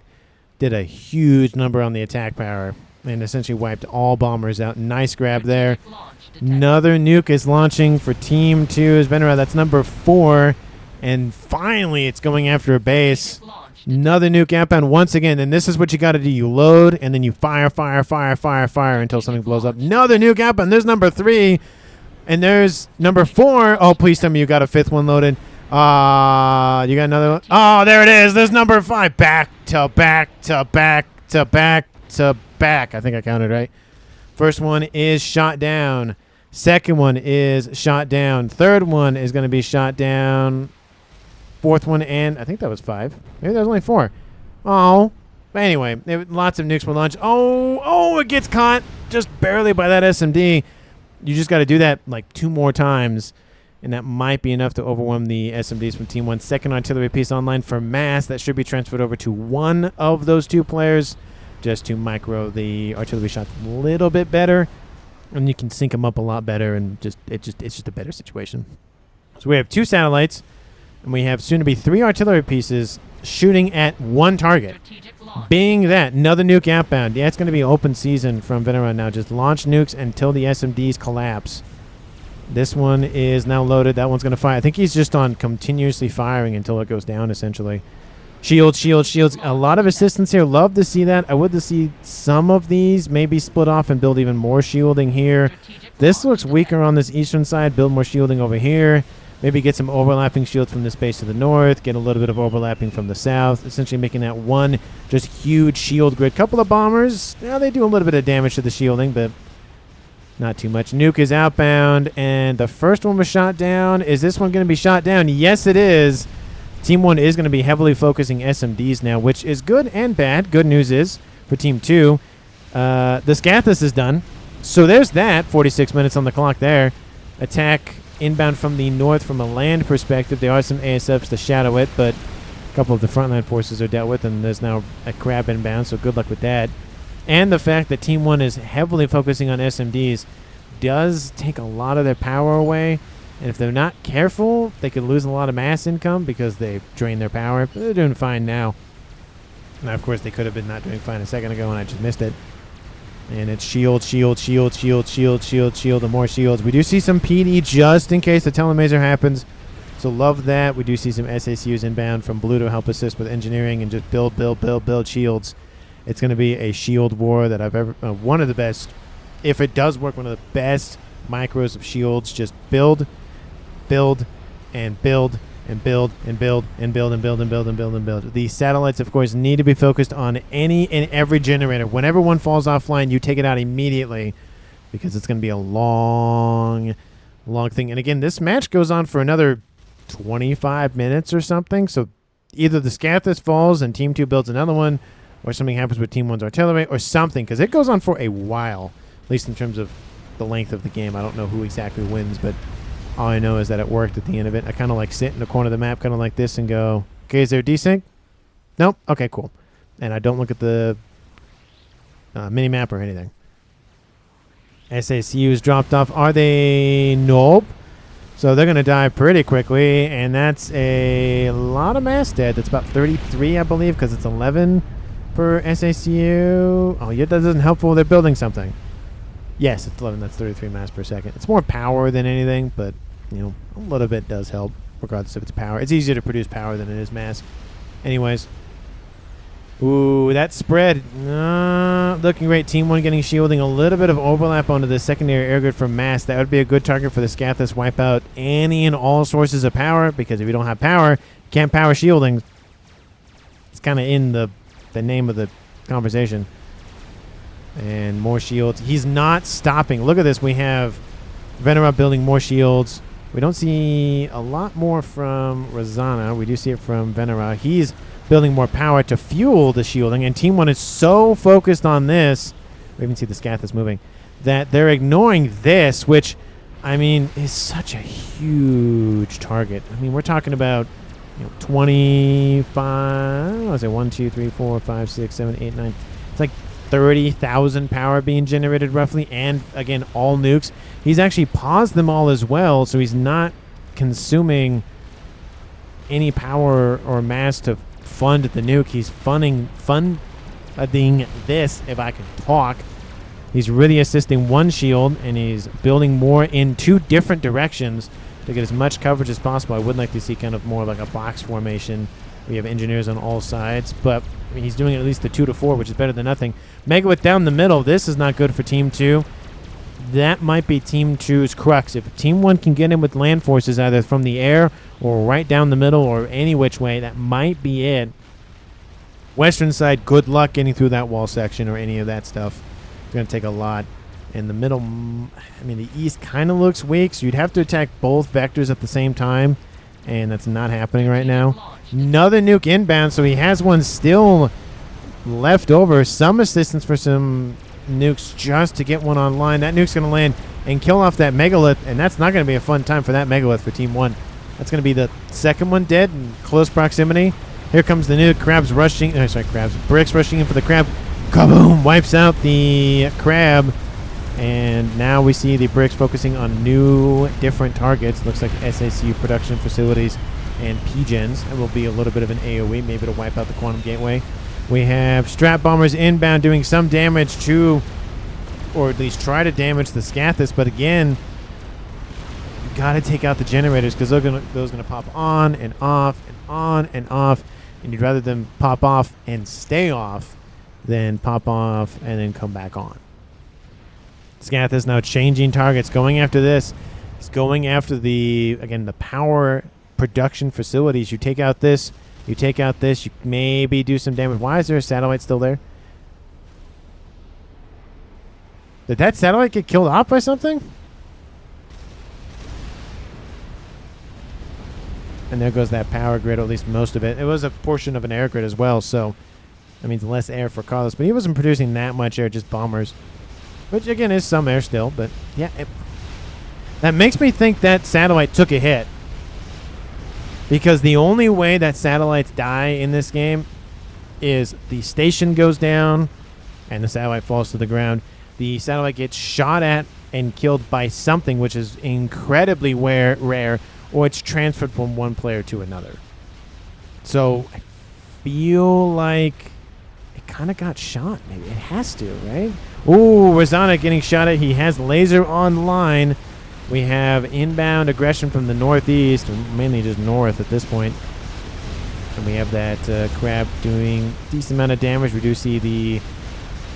did a huge number on the attack power and essentially wiped all bombers out. Nice grab there. Another nuke is launching for Team 2's Venera. That's number 4. And finally, it's going after a base. Another nuke outbound once again. And this is what you got to do. You load, and then you fire until something blows up. Another nuke outbound. There's number 3. And there's number 4. Oh, please tell me you got a 5th one loaded. You got another one? Oh, there it is. There's number 5. Back to back to back to back to back. I think I counted right. First one is shot down. Second one is shot down. Third one is going to be shot down. Fourth one, and I think that was 5. Maybe that was only 4. Oh. But anyway, lots of nukes were launched. Oh, it gets caught just barely by that SMD. You just got to do that like 2 more times, and that might be enough to overwhelm the SMDs from Team 1. Second artillery piece online for mass. That should be transferred over to one of those 2 players just to micro the artillery shots a little bit better. and you can sync them up a lot better, and it's just a better situation. So we have 2 satellites, and we have soon to be 3 artillery pieces shooting at 1 target. Being that another nuke outbound, yeah, it's going to be open season from Venera now. Just launch nukes until the SMDs collapse. This one is now loaded. That one's going to fire. I think he's just on continuously firing until it goes down, essentially. Shields, shields, shields. A lot of assistance here. Love to see that. I would to see some of these maybe split off and build even more shielding here. This looks weaker on this eastern side. Build more shielding over here. Maybe get some overlapping shields from this base to the north. Get a little bit of overlapping from the south. Essentially making that one just huge shield grid. Couple of bombers. Now they do a little bit of damage to the shielding, but not too much. Nuke is outbound, and the first one was shot down. Is this one going to be shot down? Yes, it is. Team 1 is going to be heavily focusing SMDs now, which is good and bad. Good news is, for Team 2, the Scathus is done. So there's that. 46 minutes on the clock there. Attack inbound from the north from a land perspective. There are some ASFs to shadow it, but a couple of the frontline forces are dealt with, and there's now a crab inbound, so good luck with that. And the fact that Team 1 is heavily focusing on SMDs does take a lot of their power away. And if they're not careful, they could lose a lot of mass income because they drain their power. But they're doing fine now. Now, of course, they could have been not doing fine a second ago, and I just missed it. And it's shield, shield, shield, shield, shield, shield, shield, and more shields. We do see some PD just in case the telemaser happens. So love that. We do see some SACUs inbound from blue to help assist with engineering and just build, build, build, build shields. It's going to be a shield war that I've ever... one of the best, if it does work, one of the best micros of shields. Just build, build, and build, and build, and build, and build, and build, and build, and build, and build. The satellites, of course, need to be focused on any and every generator. Whenever one falls offline, you take it out immediately because it's going to be a long, long thing. And again, this match goes on for another 25 minutes or something. So either the Scathus falls and Team 2 builds another one, or something happens with Team 1's artillery, or something, because it goes on for a while, at least in terms of the length of the game. I don't know who exactly wins, but all I know is that it worked at the end of it. I kind of like sit in the corner of the map, kind of like this, and go, okay, is there a desync? Nope. Okay, cool. And I don't look at the mini-map or anything. SACUs dropped off. Are they? Nope. So they're going to die pretty quickly, and that's a lot of mass dead. That's about 33, I believe, because it's 11 per SACU. Oh, yeah, that doesn't help while they're building something. Yes, it's 11. That's 33 mass per second. It's more power than anything, but, you know, a little bit does help, regardless if it's power. It's easier to produce power than it is mass. Anyways. Ooh, that spread. Looking great. Team 1 getting shielding. A little bit of overlap onto the secondary air grid from mass. That would be a good target for the Scathus. Wipe out any and all sources of power, because if you don't have power, you can't power shielding. It's kind of in the name of the conversation. And more shields. He's not stopping. Look at this. We have Venera building more shields. We don't see a lot more from Razana. We do see it from Venera. He's building more power to fuel the shielding, and Team 1 is so focused on this, we even see the Scathus moving, that they're ignoring this, which, I mean, is such a huge target. I mean, we're talking about, you know, 25, I don't know, say 1, 2, 3, 4, 5, 6, 7, 8, 9. It's like 30,000 power being generated roughly, and again, all nukes. He's actually paused them all as well, so he's not consuming any power or mass to fund the nuke. He's funding this, if I can talk. He's really assisting one shield, and he's building more in 2 different directions to get as much coverage as possible. I would like to see kind of more like a box formation. We have engineers on all sides, but I mean, he's doing at least the 2 to 4, which is better than nothing. Megalith down the middle. This is not good for Team 2. That might be Team 2's crux. If Team 1 can get in with land forces either from the air or right down the middle or any which way, that might be it. Western side, good luck getting through that wall section or any of that stuff. It's going to take a lot. In the middle, I mean, the east kind of looks weak, so you'd have to attack both vectors at the same time, and that's not happening right now. Another nuke inbound, so he has one still left over. Some assistance for some nukes just to get one online. That nuke's going to land and kill off that Megalith, and that's not going to be a fun time for that Megalith for Team 1. That's going to be the second one dead in close proximity. Here comes the nuke. Crabs rushing. Bricks rushing in for the crab. Kaboom! Wipes out the crab. And now we see the bricks focusing on new, different targets. Looks like SACU production facilities and PGens. It will be a little bit of an AoE, maybe to wipe out the Quantum Gateway. We have Strat Bombers inbound doing some damage to, or at least try to damage the Scathis. But again, you got to take out the generators because those are gonna pop on and off and on and off. And you'd rather them pop off and stay off than pop off and then come back on. Scathis now changing targets, going after this. He's going after the power production facilities. You take out this, you take out this, you maybe do some damage. Why is there a satellite still there? Did that satellite get killed off by something? And there goes that power grid, or at least most of it. It was a portion of an air grid as well, so that means less air for Carlos. But he wasn't producing that much air, just bombers. Which, again, is some air still. But, yeah, that makes me think that satellite took a hit. Because the only way that satellites die in this game is the station goes down and the satellite falls to the ground. The satellite gets shot at and killed by something, which is incredibly rare, or it's transferred from one player to another. So I feel like it kind of got shot. Maybe it has to, right? Ooh, Razana getting shot at. He has laser online. We have inbound aggression from the northeast, mainly just north at this point. And we have that crab doing a decent amount of damage. We do see the,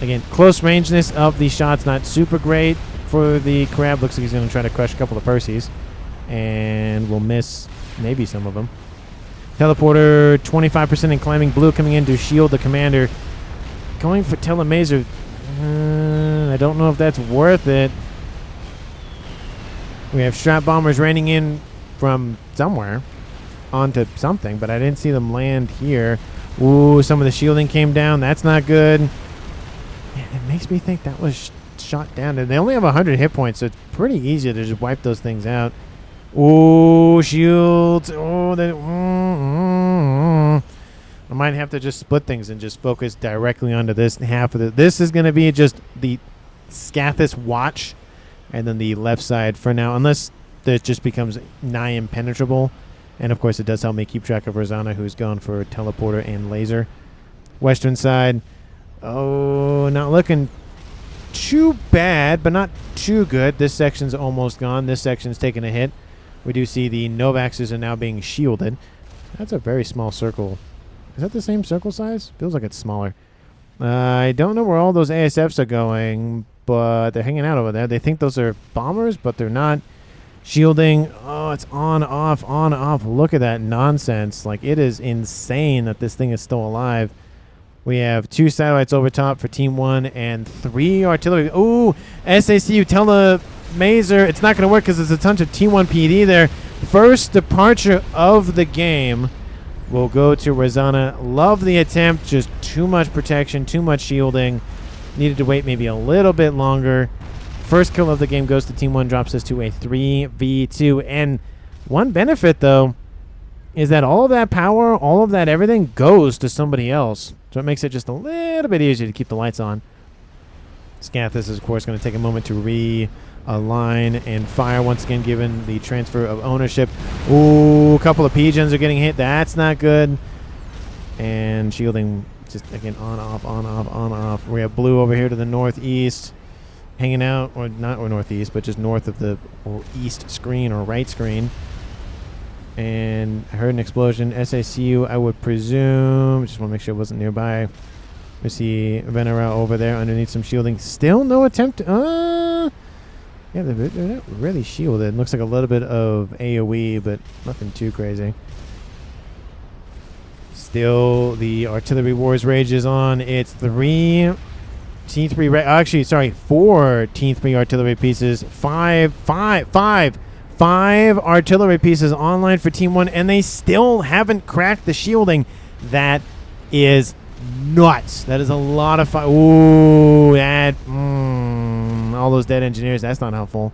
again, close rangeness of the shots not super great for the crab. Looks like he's going to try to crush a couple of Perseus. And we'll miss maybe some of them. Teleporter, 25% in climbing blue coming in to shield the commander. Going for Telemazer. I don't know if that's worth it. We have Strat Bombers raining in from somewhere onto something, but I didn't see them land here. Ooh, some of the shielding came down. That's not good. Yeah, it makes me think that was shot down. And they only have 100 hit points, so it's pretty easy to just wipe those things out. Ooh, shields. Oh, I might have to just split things and just focus directly onto this half of it. This is going to be just the Scathis watch, and then the left side for now, unless it just becomes nigh impenetrable. And, of course, it does help me keep track of Razana, who's gone for teleporter and laser. Western side. Oh, not looking too bad, but not too good. This section's almost gone. This section's taking a hit. We do see the Novaxes are now being shielded. That's a very small circle. Is that the same circle size? Feels like it's smaller. I don't know where all those ASFs are going, but they're hanging out over there. They think those are bombers, but they're not. Shielding. Oh, it's on, off, on, off. Look at that nonsense. Like, it is insane that this thing is still alive. We have 2 satellites over top for Team 1 and 3 artillery. Ooh, SACU Telemazer. It's not going to work because there's a ton of T1 PD there. First departure of the game will go to Razana. Love the attempt. Just too much protection, too much shielding. Needed to wait maybe a little bit longer. First kill of the game goes to Team 1, drops us to a 3v2. And one benefit, though, is that all of that power, all of that everything goes to somebody else. So it makes it just a little bit easier to keep the lights on. Scathis is, of course, going to take a moment to realign and fire once again, given the transfer of ownership. Ooh, a couple of PGens are getting hit. That's not good. And shielding just, again, on, off, on, off, on, off. We have blue over here to the northeast, hanging out, or not or northeast, but just north of the east screen or right screen. And I heard an explosion. SACU, I would presume. Just want to make sure it wasn't nearby. We see Venera over there underneath some shielding. Still no attempt. Yeah, they're not really shielded. Looks like a little bit of AoE, but nothing too crazy. Still, the artillery wars rages on. It's 4 T3 artillery pieces. Five artillery pieces online for Team 1, and they still haven't cracked the shielding. That is nuts. That is a lot of fire. Ooh, that. All those dead engineers. That's not helpful.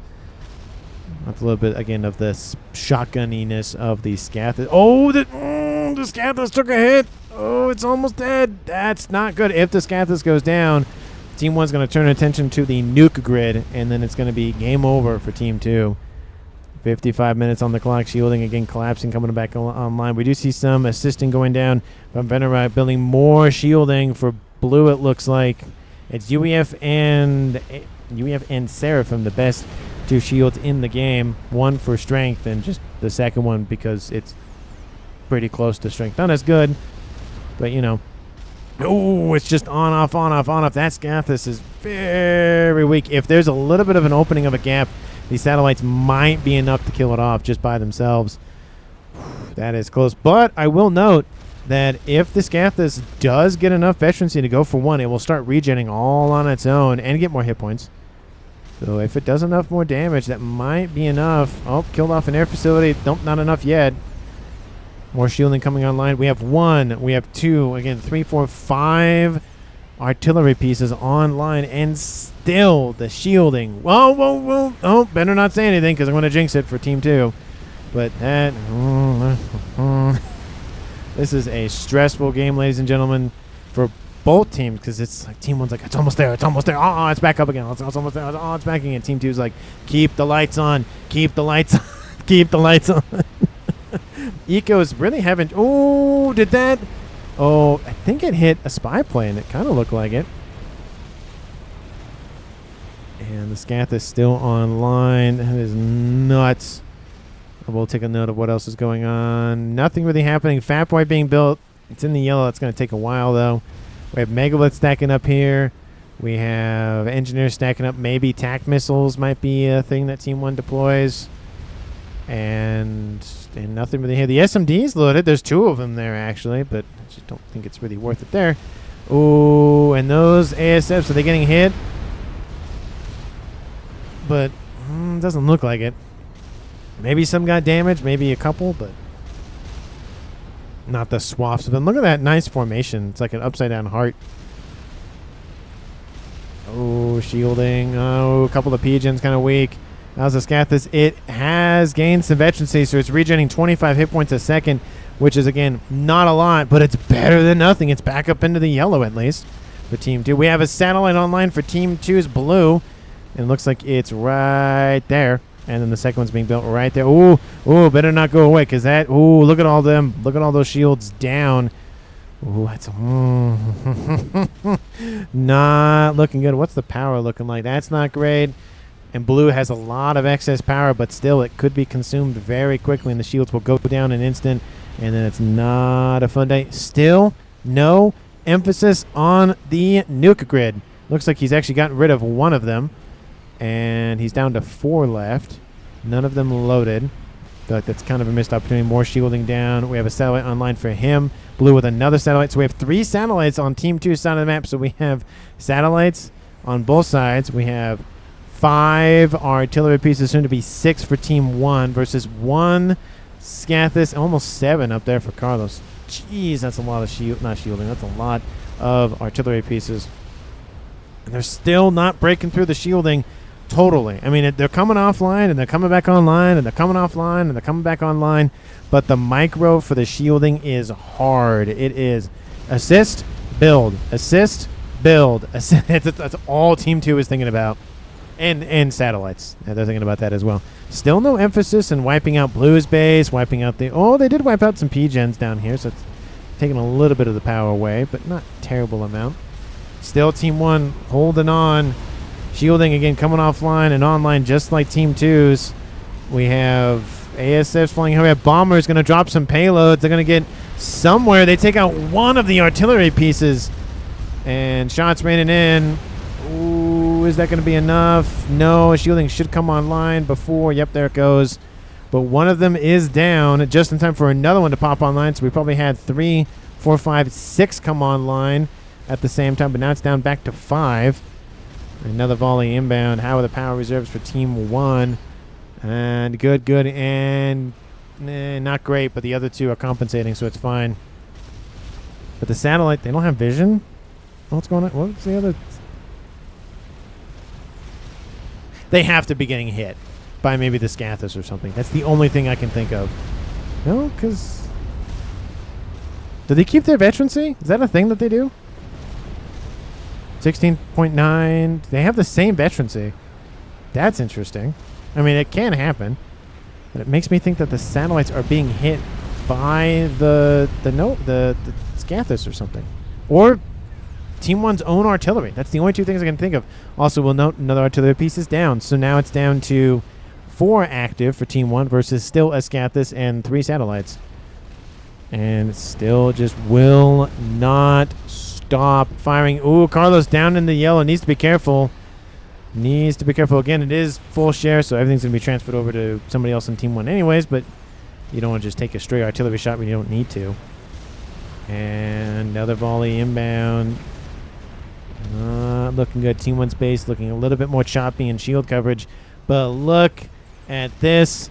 That's a little bit, again, of the shotgunniness of the Scathis. Oh, the Scathis took a hit. Oh, it's almost dead. That's not good. If the Scathis goes down, Team 1's going to turn attention to the nuke grid, and then it's going to be game over for Team 2. 55 minutes on the clock. Shielding again collapsing, coming back online. We do see some assisting going down, but Venerite building more shielding for blue. It looks like it's UEF and Seraphim, the best 2 shields in the game. One for strength, and just the second one because it's pretty close to strength. Not as good, but you know. Oh, it's just on, off, on, off, on, off. That Scathus is very weak. If there's a little bit of an opening of a gap, these satellites might be enough to kill it off just by themselves. That is close. But I will note that if the Scathus does get enough veterancy to go for 1, it will start regenerating all on its own and get more hit points. So if it does enough more damage, that might be enough. Oh, killed off an air facility. Nope, not enough yet. More shielding coming online. We have 1. We have 2. Again, 3, 4, 5 artillery pieces online, and still the shielding. Whoa, whoa, whoa. Oh, better not say anything because I'm going to jinx it for Team 2. But that... this is a stressful game, ladies and gentlemen, for both teams, because it's like Team 1's like, it's almost there, it's almost there. Oh, it's back up again. It's almost there. Oh, it's back again. Team 2's like, keep the lights on. Keep the lights on. Keep the lights on. Ecos really haven't... Oh, did that... Oh, I think it hit a spy plane. It kind of looked like it. And the Scath is still online. That is nuts. We'll take a note of what else is going on. Nothing really happening. FAF White being built. It's in the yellow. It's going to take a while, though. We have Megalith stacking up here. We have engineers stacking up. Maybe TAC missiles might be a thing that Team 1 deploys. And nothing really here. The SMD's loaded. There's 2 of them there, actually, but I just don't think it's really worth it there. Ooh, and those ASFs, are they getting hit? But doesn't look like it. Maybe some got damaged, maybe a couple, but not the swaths of them. Look at that nice formation. It's like an upside-down heart. Oh, shielding. Oh, a couple of pigeons kind of weak. How's the Scathus? It has gained some veterancy, so it's regenerating 25 hit points a second, which is, again, not a lot, but it's better than nothing. It's back up into the yellow, at least, for Team 2. We have a satellite online for Team 2's blue, and it looks like it's right there. And then the second one's being built right there. Ooh, ooh, better not go away, because that... Ooh, look at all them. Look at all those shields down. Ooh, that's... not looking good. What's the power looking like? That's not great. And blue has a lot of excess power, but still it could be consumed very quickly, and the shields will go down in an instant, and then it's not a fun day. Still no emphasis on the nuke grid. Looks like he's actually gotten rid of 1 of them, and he's down to 4 left. None of them loaded. I feel like that's kind of a missed opportunity. More shielding down. We have a satellite online for him. Blue with another satellite. So we have 3 satellites on Team 2's side of the map. So we have satellites on both sides. We have 5 artillery pieces, soon to be 6 for Team 1 versus 1 Scathus, almost 7 up there for Carlos. Jeez, that's a lot of not shielding. That's a lot of artillery pieces. And they're still not breaking through the shielding totally. I mean, they're coming offline, and they're coming back online, and they're coming offline, and they're coming back online. But the micro for the shielding is hard. It is assist, build, assist, build. Assist. That's all Team 2 is thinking about. And satellites. Yeah, they're thinking about that as well. Still no emphasis in wiping out Blue's base, wiping out the... Oh, they did wipe out some P-gens down here, so it's taking a little bit of the power away, but not a terrible amount. Still Team 1 holding on. Shielding again coming offline and online just like Team 2's. We have ASFs flying here. We have bombers going to drop some payloads. They're going to get somewhere. They take out 1 of the artillery pieces. And shots raining in. Ooh, is that going to be enough? No, shielding should come online before. Yep, there it goes. But 1 of them is down just in time for another one to pop online. So we probably had 3, 4, 5, 6 come online at the same time. But now it's down back to 5. Another volley inbound. How are the power reserves for Team 1? And good, and not great. But the other 2 are compensating, so it's fine. But the satellite, they don't have vision? What's going on? What's the other... They have to be getting hit by maybe the Scathus or something. That's the only thing I can think of. No, because... Do they keep their veterancy? Is that a thing that they do? 16.9. They have the same veterancy. That's interesting. I mean, it can happen, but it makes me think that the satellites are being hit by the Scathus or something, or Team 1's own artillery. That's the only two things I can think of. Also, we'll note another artillery piece is down, so now it's down to 4 active for Team 1 versus still a Scathus and 3 satellites, and it still just will not stop firing. Ooh, Carlos down in the yellow. Needs to be careful. Needs to be careful. Again, it is full share, so everything's going to be transferred over to somebody else in Team 1 anyways, but you don't want to just take a straight artillery shot when you don't need to. And another volley inbound. Looking good. Team 1's base looking a little bit more choppy in shield coverage, but look at this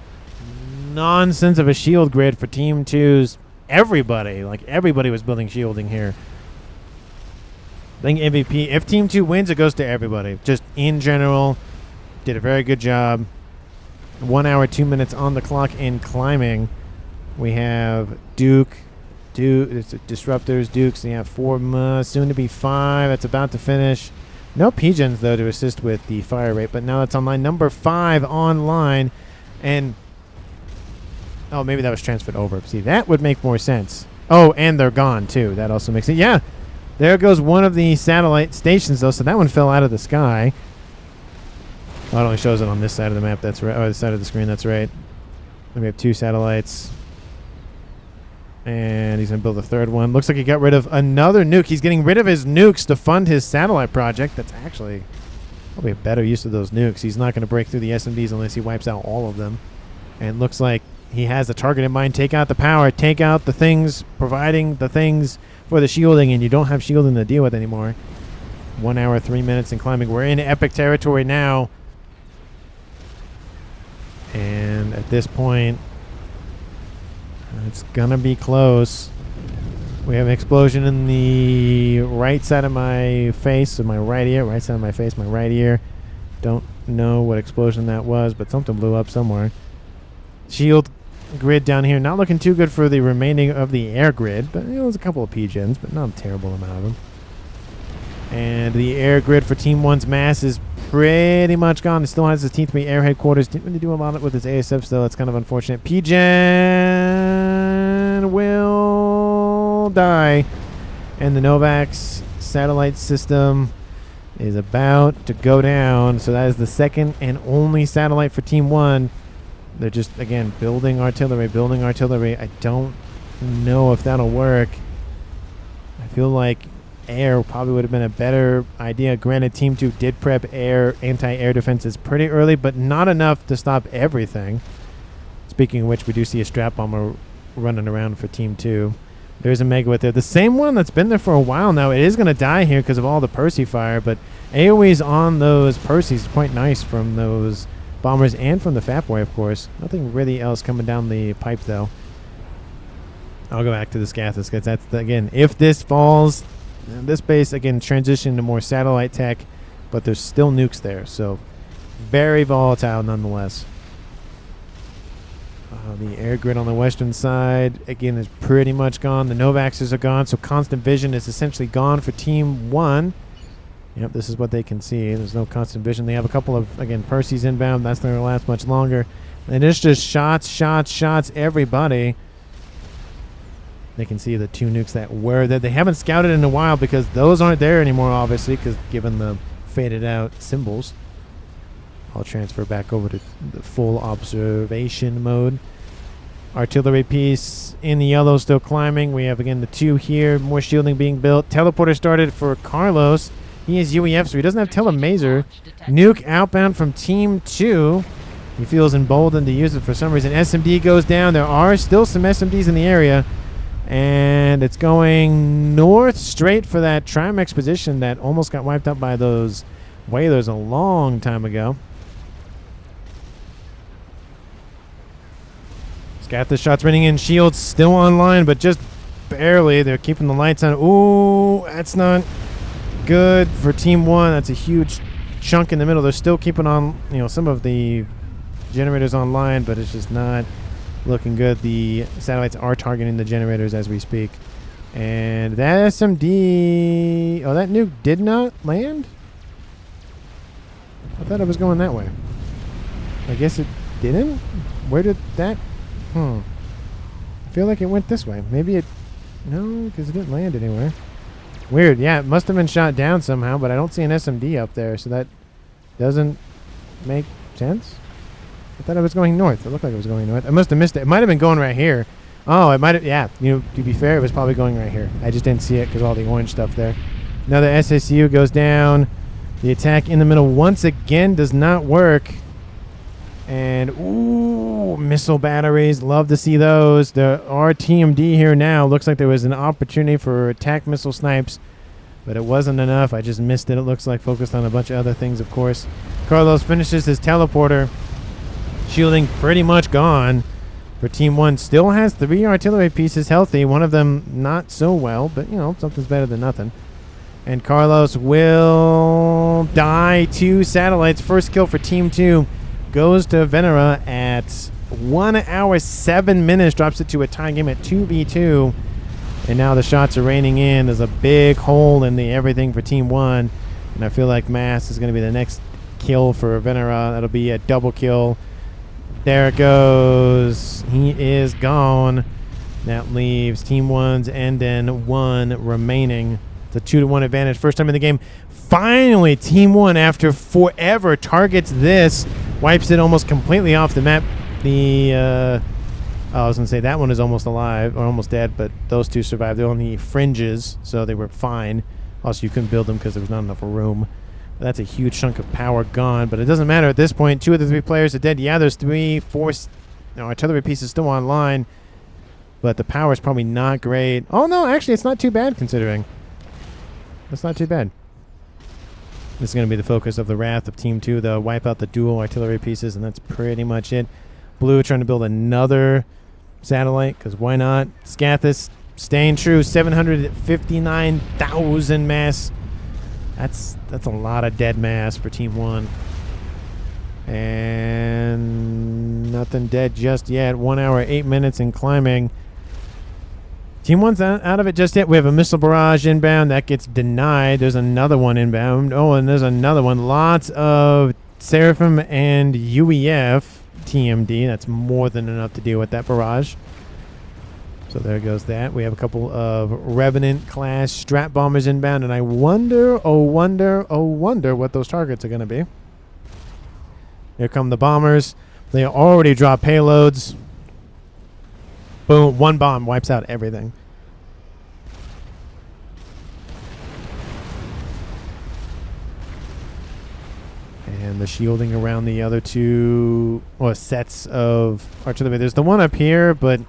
nonsense of a shield grid for Team 2's. Everybody was building shielding here. I think MVP, if Team 2 wins, it goes to everybody. Just in general, did a very good job. 1 hour, 2 minutes on the clock in climbing. We have Duke, it's Disruptors, Dukes. You have 4, soon to be 5. That's about to finish. No P-Gens, though, to assist with the fire rate, but now that's online. Number 5 online. And, oh, maybe that was transferred over. See, that would make more sense. Oh, and they're gone, too. That also makes it. Yeah. There goes one of the satellite stations, though, so that one fell out of the sky. Oh, it only shows it on this side of the map. That's right. Oh, this side of the screen. That's right. And we have 2 satellites. And he's going to build a 3rd one. Looks like he got rid of another nuke. He's getting rid of his nukes to fund his satellite project. That's actually probably a better use of those nukes. He's not going to break through the SMDs unless he wipes out all of them. And it looks like he has a target in mind. Take out the power. Take out the things, providing the things for the shielding, and you don't have shielding to deal with anymore. 1 hour, 3 minutes in climbing. We're in epic territory now. And at this point, it's going to be close. We have an explosion in the right side of my face, so my right ear. Right side of my face, my right ear. Don't know what explosion that was, but something blew up somewhere. Shield grid down here. Not looking too good for the remaining of the air grid, but there's a couple of P-Gens, but not a terrible amount of them. And the air grid for Team 1's mass is pretty much gone. It still has his Team 3 air headquarters. Didn't really do a lot with his ASF, though. That's kind of unfortunate. P-Gen will die. And the Novax satellite system is about to go down. So that is the second and only satellite for Team 1. They're just, again, building artillery. I don't know if that'll work. I feel like air probably would have been a better idea. Granted, Team 2 did prep anti-air defenses pretty early, but not enough to stop everything. Speaking of which, we do see a strap bomber running around for Team 2. There's a Megawatt there. The same one that's been there for a while now. It is going to die here because of all the Percy fire, but AoEs on those Percys is quite nice from those bombers and from the FAF boy, of course. Nothing really else coming down the pipe, though. I'll go back to the Scathus because that's, again, if this falls, this base, again, transition to more satellite tech, but there's still nukes there, so very volatile nonetheless. The air grid on the western side, again, is pretty much gone. The Novaxes are gone, so constant vision is essentially gone for Team 1. Yep, this is what they can see. There's no constant vision. They have a couple of, again, Percy's inbound. That's not going to last much longer. And it's just shots, everybody. They can see the 2 nukes that were there. They haven't scouted in a while because those aren't there anymore, obviously, because given the faded out symbols. I'll transfer back over to the full observation mode. Artillery piece in the yellow, still climbing. We have, again, the 2 here. More shielding being built. Teleporter started for Carlos. He is UEF, so he doesn't have telemaser. Nuke outbound from Team 2. He feels emboldened to use it for some reason. SMD goes down. There are still some SMDs in the area. And it's going north straight for that Trimex position that almost got wiped out by those whalers a long time ago. Got the shots running in. Shields still online, but just barely. They're keeping the lights on. Ooh, that's not good for Team 1. That's a huge chunk in the middle. They're still keeping on, some of the generators online, but it's just not looking good. The satellites are targeting the generators as we speak. And that SMD... Oh, that nuke did not land? I thought it was going that way. I guess it didn't? Where did that... I feel like it went this way. Maybe it... No, because it didn't land anywhere. Weird. Yeah, it must have been shot down somehow, but I don't see an SMD up there, so that doesn't make sense. I thought it was going north. It looked like it was going north. I must have missed it. It might have been going right here. Oh, it might have... Yeah, you know, to be fair, it was probably going right here. I just didn't see it because all the orange stuff there. Another SACU goes down. The attack in the middle once again does not work. And, ooh, missile batteries. Love to see those. There are TMD here now. Looks like there was an opportunity for attack missile snipes, but it wasn't enough. I just missed it, it looks like. Focused on a bunch of other things, of course. Carlos finishes his teleporter. Shielding pretty much gone for Team 1. Still has 3 artillery pieces healthy. One of them not so well, but, you know, something's better than nothing. And Carlos will die. 2 satellites. First kill for Team 2 goes to Venera at 1 hour 7 minutes. Drops it to a tie game at 2v2. And now the shots are raining in. There's a big hole in the everything for Team 1. And I feel like Mass is going to be the next kill for Venera. That'll be a double kill. There it goes. He is gone. That leaves Team 1's and then 1 remaining. It's a 2-1 advantage. First time in the game. Finally, Team 1, after forever, targets this. Wipes it almost completely off the map. I was going to say that one is almost alive, or almost dead, but those 2 survived. They're on the fringes, so they were fine. Also, you couldn't build them because there was not enough room. That's a huge chunk of power gone, but it doesn't matter at this point. 2 of the 3 players are dead. Yeah, there's 3, 4 artillery pieces still online, but the power is probably not great. Oh, no, actually, it's not too bad considering. That's not too bad. This is going to be the focus of the wrath of Team 2. They'll wipe out the dual artillery pieces, and that's pretty much it. Blue trying to build another satellite, because why not? Scathis staying true. 759,000 mass. That's a lot of dead mass for Team 1. And nothing dead just yet. 1 hour, 8 minutes and climbing. Team 1's out of it just yet. We have a missile barrage inbound. That gets denied. There's another one inbound. Oh, and there's another one. Lots of Seraphim and UEF TMD. That's more than enough to deal with that barrage. So there goes that. We have a couple of Revenant-class strat bombers inbound, and I wonder, oh wonder, oh wonder what those targets are going to be. Here come the bombers. They already dropped payloads. Boom, 1 bomb wipes out everything. And the shielding around the other 2 sets of artillery. There's the one up here, but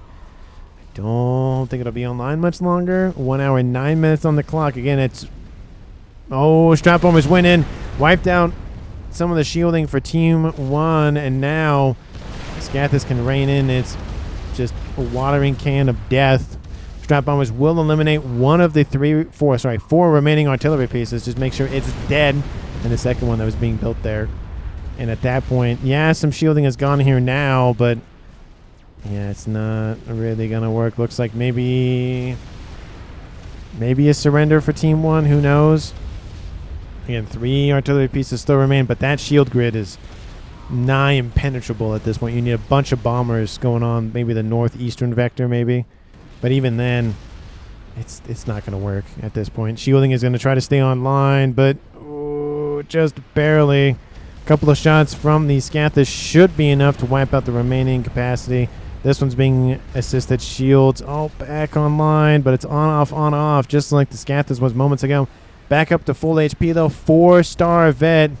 don't think it'll be online much longer. 1 hour and 9 minutes on the clock. Again, it's... Oh, strap bombers went in. Wiped out some of the shielding for Team 1. And now Scathis can rein in. It's just a watering can of death. Strap bombers will eliminate one of the 4 remaining artillery pieces. Just make sure it's dead. And the second one that was being built there. And at that point, yeah, some shielding has gone here now, but... yeah, it's not really going to work. Looks like maybe a surrender for Team 1. Who knows? Again, 3 artillery pieces still remain, but that shield grid is nigh impenetrable at this point. You need a bunch of bombers going on, maybe the northeastern vector, maybe. But even then, it's not going to work at this point. Shielding is going to try to stay online, but just barely. A couple of shots from the Scathis should be enough to wipe out the remaining capacity. This one's being assisted. Shields all back online, but it's on, off, just like the Scathis was moments ago. Back up to full HP, though. 4-star vet.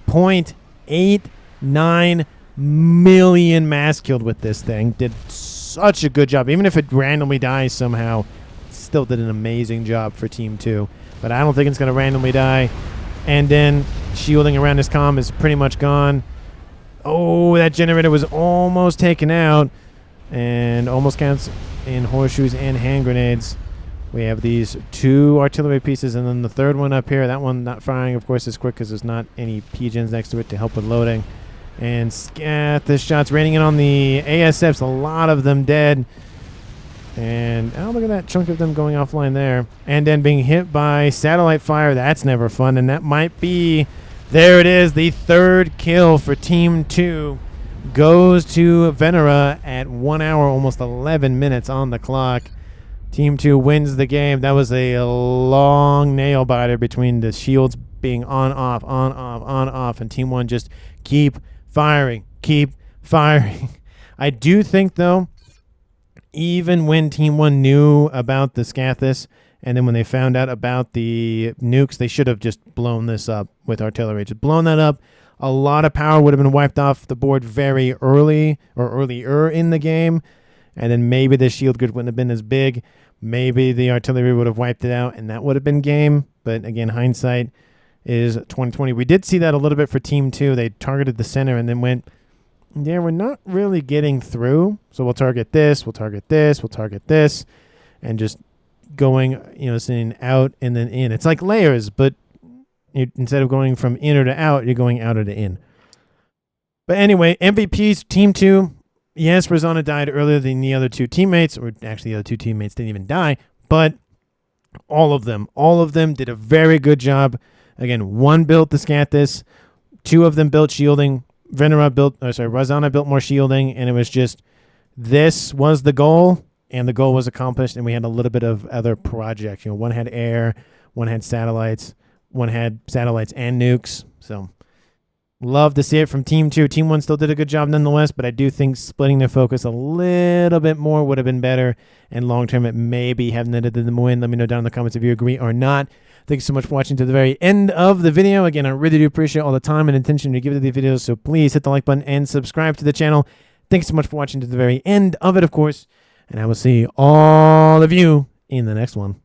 0.89 million mass killed with this thing. Did such a good job. Even if it randomly dies somehow, still did an amazing job for Team 2. But I don't think it's going to randomly die. And then shielding around this comm is pretty much gone. Oh, that generator was almost taken out. And almost counts in horseshoes and hand grenades. We have these 2 artillery pieces, and then the third one up here. That one not firing, of course, is quick because there's not any PGens next to it to help with loading. And Scathis shots raining in on the ASFs. A lot of them dead. And oh, look at that chunk of them going offline there. And then being hit by satellite fire. That's never fun. And that might be, there it is, the third kill for Team 2. Goes to Venera at 1 hour, almost 11 minutes on the clock. Team 2 wins the game. That was a long nail biter between the shields being on, off, on, off, on, off. And Team 1 just keep firing, keep firing. I do think, though, even when Team 1 knew about the Scathis, and then when they found out about the nukes, they should have just blown this up with artillery. Just blown that up. A lot of power would have been wiped off the board very early or earlier in the game. And then maybe the shield grid wouldn't have been as big. Maybe the artillery would have wiped it out, and that would have been game. But again, hindsight is 2020. We did see that a little bit for Team 2. They targeted the center and then went, yeah, we're not really getting through. So we'll target this, we'll target this, we'll target this. And just going, saying out and then in. It's like layers, but instead of going from in or to out, you're going out or to in. But anyway, MVPs, Team 2. Yes, Rosanna died earlier than the other two teammates, or actually the other two teammates didn't even die, but all of them did a very good job. Again, one built the Scathis, two of them built shielding. Rosanna built more shielding, and it was just, this was the goal, and the goal was accomplished, and we had a little bit of other projects. One had air, one had satellites and nukes, so love to see it from Team 2. Team 1 still did a good job nonetheless, but I do think splitting their focus a little bit more would have been better, and long-term it maybe have netted them win. Let me know down in the comments if you agree or not. Thanks so much for watching to the very end of the video. Again, I really do appreciate all the time and attention you give to these videos, so please hit the like button and subscribe to the channel. Thanks so much for watching to the very end of it, of course, and I will see all of you in the next one.